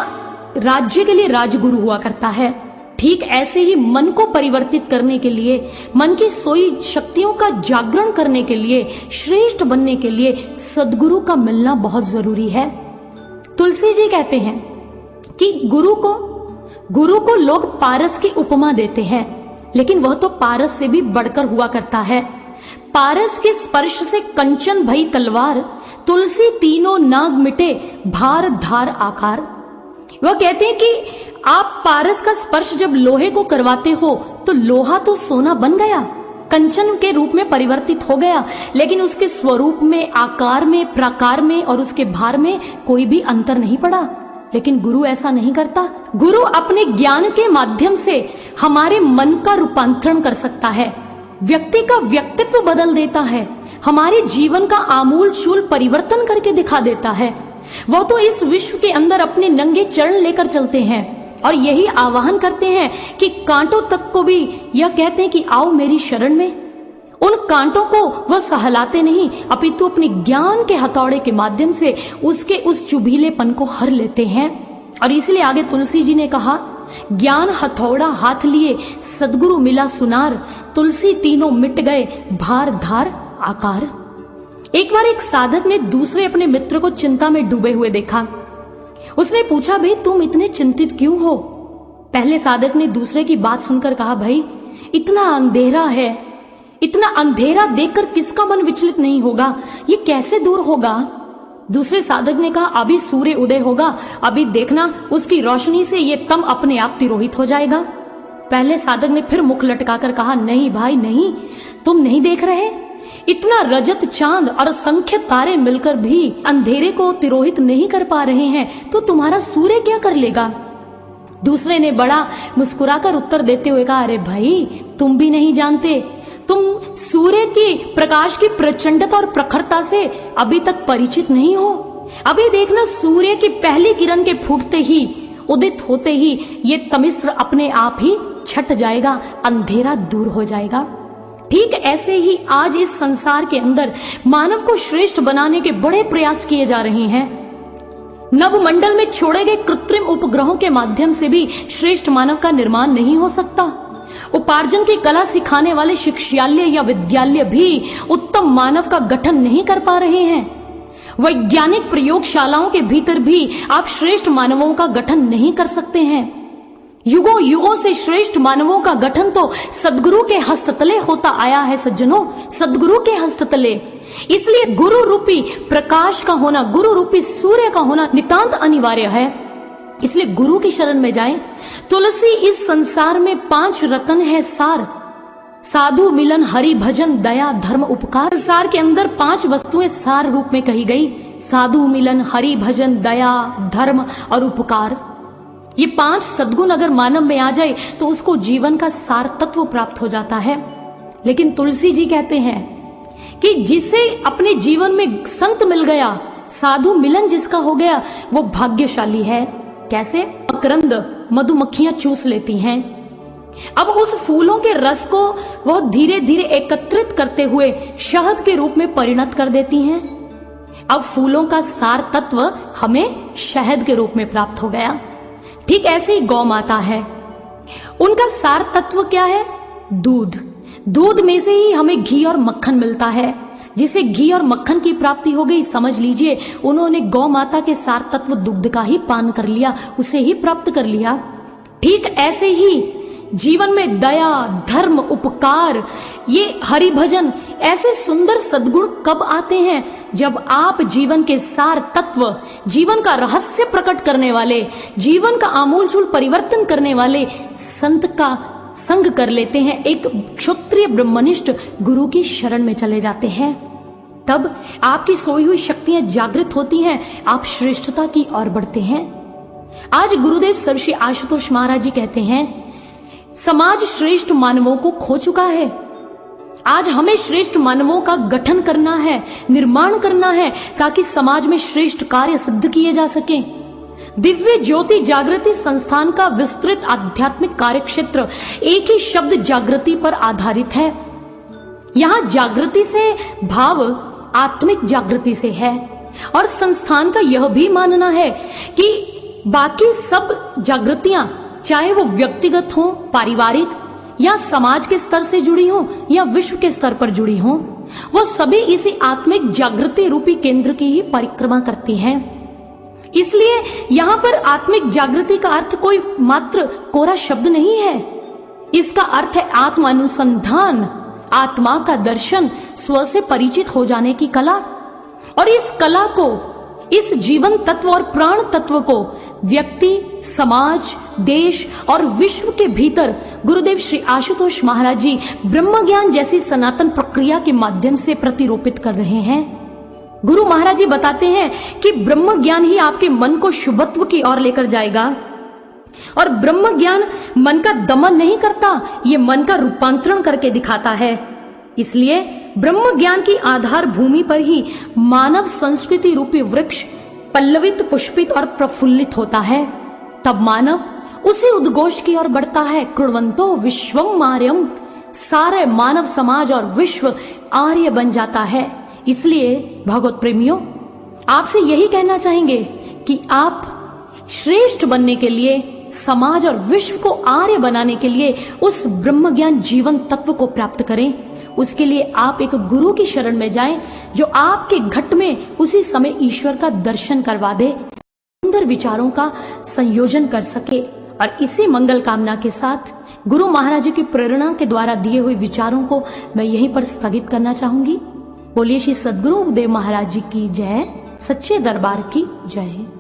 राज्य के लिए राजगुरु हुआ करता है, ठीक ऐसे ही मन को परिवर्तित करने के लिए, मन की सोई शक्तियों का जागरण करने के लिए, श्रेष्ठ बनने के लिए सद्गुरु का मिलना बहुत जरूरी है। तुलसी जी कहते हैं कि गुरु को लोग पारस की उपमा देते हैं, लेकिन वह तो पारस से भी बढ़कर हुआ करता है। पारस के स्पर्श से कंचन भई तलवार, तुलसी तीनों नाग मिटे भार धार आकार। वह कहते हैं कि आप पारस का स्पर्श जब लोहे को करवाते हो तो लोहा तो सोना बन गया, कंचन के रूप में परिवर्तित हो गया, लेकिन उसके स्वरूप में, आकार में, प्रकार में और उसके भार में कोई भी अंतर नहीं पड़ा। लेकिन गुरु ऐसा नहीं करता। गुरु अपने ज्ञान के माध्यम से हमारे मन का रूपांतरण कर सकता है, व्यक्ति का व्यक्तित्व बदल देता है, हमारे जीवन का आमूल चूल परिवर्तन करके दिखा देता है। वो तो इस विश्व के अंदर अपने नंगे चरण लेकर चलते हैं, और यही आवाहन करते हैं कि कांटों तक को भी यह कहते हैं कि आओ मेरी शरण में। उन कांटों को वह सहलाते नहीं, अपितु अपने ज्ञान के हथौड़े के माध्यम से उसके उस चुभीलेपन को हर लेते हैं। और इसलिए आगे तुलसी जी ने कहा, ज्ञान हथौड़ा हाथ लिए सदगुरु मिला सुनार, तुलसी तीनों मिट गए भार धार आकार। एक बार एक साधक ने दूसरे अपने मित्र को चिंता में डूबे हुए देखा। उसने पूछा, भाई तुम इतने चिंतित क्यों हो? पहले साधक ने दूसरे की बात सुनकर कहा, भाई इतना अंधेरा है, इतना अंधेरा देखकर किसका मन विचलित नहीं होगा, ये कैसे दूर होगा? दूसरे साधक ने कहा, अभी सूर्य उदय होगा, अभी देखना उसकी रोशनी से ये तम अपने आप तिरोहित हो जाएगा। पहले साधक ने फिर मुख लटकाकर कहा, नहीं भाई नहीं, तुम नहीं देख रहे? इतना रजत चांद और असंख्य तारे मिलकर भी अंधेरे को तिरोहित नहीं कर पा रहे हैं, तो तुम्हारा सूर्य क्या कर लेगा? दूसरे ने बड़ा मुस्कुराकर उत्तर देते हुए कहा, अरे भाई तुम भी नहीं जानते, तुम सूर्य की प्रकाश की प्रचंडता और प्रखरता से अभी तक परिचित नहीं हो। अभी देखना सूर्य की पहली किरण के फूटते ही, उदित होते ही ये तमिस्र अपने आप ही छट जाएगा, अंधेरा दूर हो जाएगा। ठीक ऐसे ही आज इस संसार के अंदर मानव को श्रेष्ठ बनाने के बड़े प्रयास किए जा रहे हैं। नवमंडल में छोड़े गए कृत्रिम उपग्रहों के माध्यम से भी श्रेष्ठ मानव का निर्माण नहीं हो सकता। उपार्जन की कला सिखाने वाले शिक्षालय या विद्यालय भी उत्तम मानव का गठन नहीं कर पा रहे हैं। वैज्ञानिक प्रयोगशालाओं के भीतर भी आप श्रेष्ठ मानवों का गठन नहीं कर सकते हैं। युगों युगों से श्रेष्ठ मानवों का गठन तो सदगुरु के हस्ततले होता आया है सज्जनों, सदगुरु के हस्ततले। इसलिए गुरु रूपी प्रकाश का होना, गुरु रूपी सूर्य का होना नितांत अनिवार्य है। इसलिए गुरु की शरण में जाएं। तुलसी इस संसार में 5 रतन है सार, साधु मिलन हरि भजन दया धर्म उपकार। संसार के अंदर 5 वस्तुएं सार रूप में कही गई, साधु मिलन हरि भजन दया धर्म और उपकार। ये 5 सद्गुण अगर मानव में आ जाए तो उसको जीवन का सार तत्व प्राप्त हो जाता है। लेकिन तुलसी जी कहते हैं कि जिसे अपने जीवन में संत मिल गया, साधु मिलन जिसका हो गया, वो भाग्यशाली है। कैसे? मकरंद मधुमक्खियां चूस लेती हैं। अब उस फूलों के रस को वो धीरे धीरे एकत्रित करते हुए शहद के रूप में परिणत कर देती हैं। अब फूलों का सार तत्व हमें शहद के रूप में प्राप्त हो गया। ठीक ऐसे ही गौ माता है, उनका सार तत्व क्या है? दूध। दूध में से ही हमें घी और मक्खन मिलता है। जिसे घी और मक्खन की प्राप्ति हो गई, समझ लीजिए उन्होंने गौ माता के सार तत्व दुग्ध का ही पान कर लिया, उसे ही प्राप्त कर लिया। ठीक ऐसे ही जीवन में दया धर्म उपकार, ये हरि भजन, ऐसे सुंदर सद्गुण कब आते हैं? जब आप जीवन के सार तत्व, जीवन का रहस्य प्रकट करने वाले, जीवन का आमूलचूल परिवर्तन करने वाले संत का संग कर लेते हैं, एक क्षत्रिय ब्रह्मनिष्ठ गुरु की शरण में चले जाते हैं। तब आपकी सोई हुई शक्तियां जागृत होती हैं, आप श्रेष्ठता की ओर बढ़ते हैं। आज गुरुदेव सर्वश्री आशुतोष महाराज जी कहते हैं, समाज श्रेष्ठ मानवों को खो चुका है। आज हमें श्रेष्ठ मानवों का गठन करना है, निर्माण करना है, ताकि समाज में श्रेष्ठ कार्य सिद्ध किए जा सके। दिव्य ज्योति जागृति संस्थान का विस्तृत आध्यात्मिक कार्यक्षेत्र एक ही शब्द जागृति पर आधारित है। यहां जागृति से भाव आत्मिक जागृति से है, और संस्थान का यह भी मानना है कि बाकी सब जागृतियां, चाहे वो व्यक्तिगत हो, पारिवारिक या समाज के स्तर से जुड़ी हो या विश्व के स्तर पर जुड़ी हो, वो सभी इसी आत्मिक जागृति रूपी केंद्र की ही परिक्रमा करती हैं। इसलिए यहाँ पर आत्मिक जागृति का अर्थ कोई मात्र कोरा शब्द नहीं है। इसका अर्थ है आत्म अनुसंधान, आत्मा का दर्शन, स्व से परिचित हो जाने की कला। और इस कला को, इस जीवन तत्व और प्राण तत्व को व्यक्ति, समाज, देश और विश्व के भीतर गुरुदेव श्री आशुतोष महाराज जी ब्रह्म ज्ञान जैसी सनातन प्रक्रिया के माध्यम से प्रतिरूपित कर रहे हैं। गुरु महाराज जी बताते हैं कि ब्रह्म ज्ञान ही आपके मन को शुभत्व की ओर लेकर जाएगा, और ब्रह्म ज्ञान मन का दमन नहीं करता, ये मन का रूपांतरण करके दिखाता है। इसलिए ब्रह्म ज्ञान की आधार भूमि पर ही मानव संस्कृति रूपी वृक्ष पल्लवित, पुष्पित और प्रफुल्लित होता है। तब मानव उसी उद्घोष की ओर बढ़ता है। कृण्वन्तो विश्वम आर्यम, सारे मानव समाज और विश्व आर्य बन जाता है। इसलिए भगवत प्रेमियों, आपसे यही कहना चाहेंगे कि आप श्रेष्ठ बनने के लिए, समाज और विश्व को आर्य बनाने के लिए उस ब्रह्म ज्ञान जीवन तत्व को प्राप्त करें। उसके लिए आप एक गुरु की शरण में जाएं, जो आपके घट में उसी समय ईश्वर का दर्शन करवा दे, सुंदर विचारों का संयोजन कर सके। और इसी मंगल कामना के साथ गुरु महाराज जी की प्रेरणा के द्वारा दिए हुए विचारों को मैं यहीं पर स्थगित करना चाहूंगी। बोलिए श्री सद्गुरु देव महाराज जी की जय, सच्चे दरबार की जय।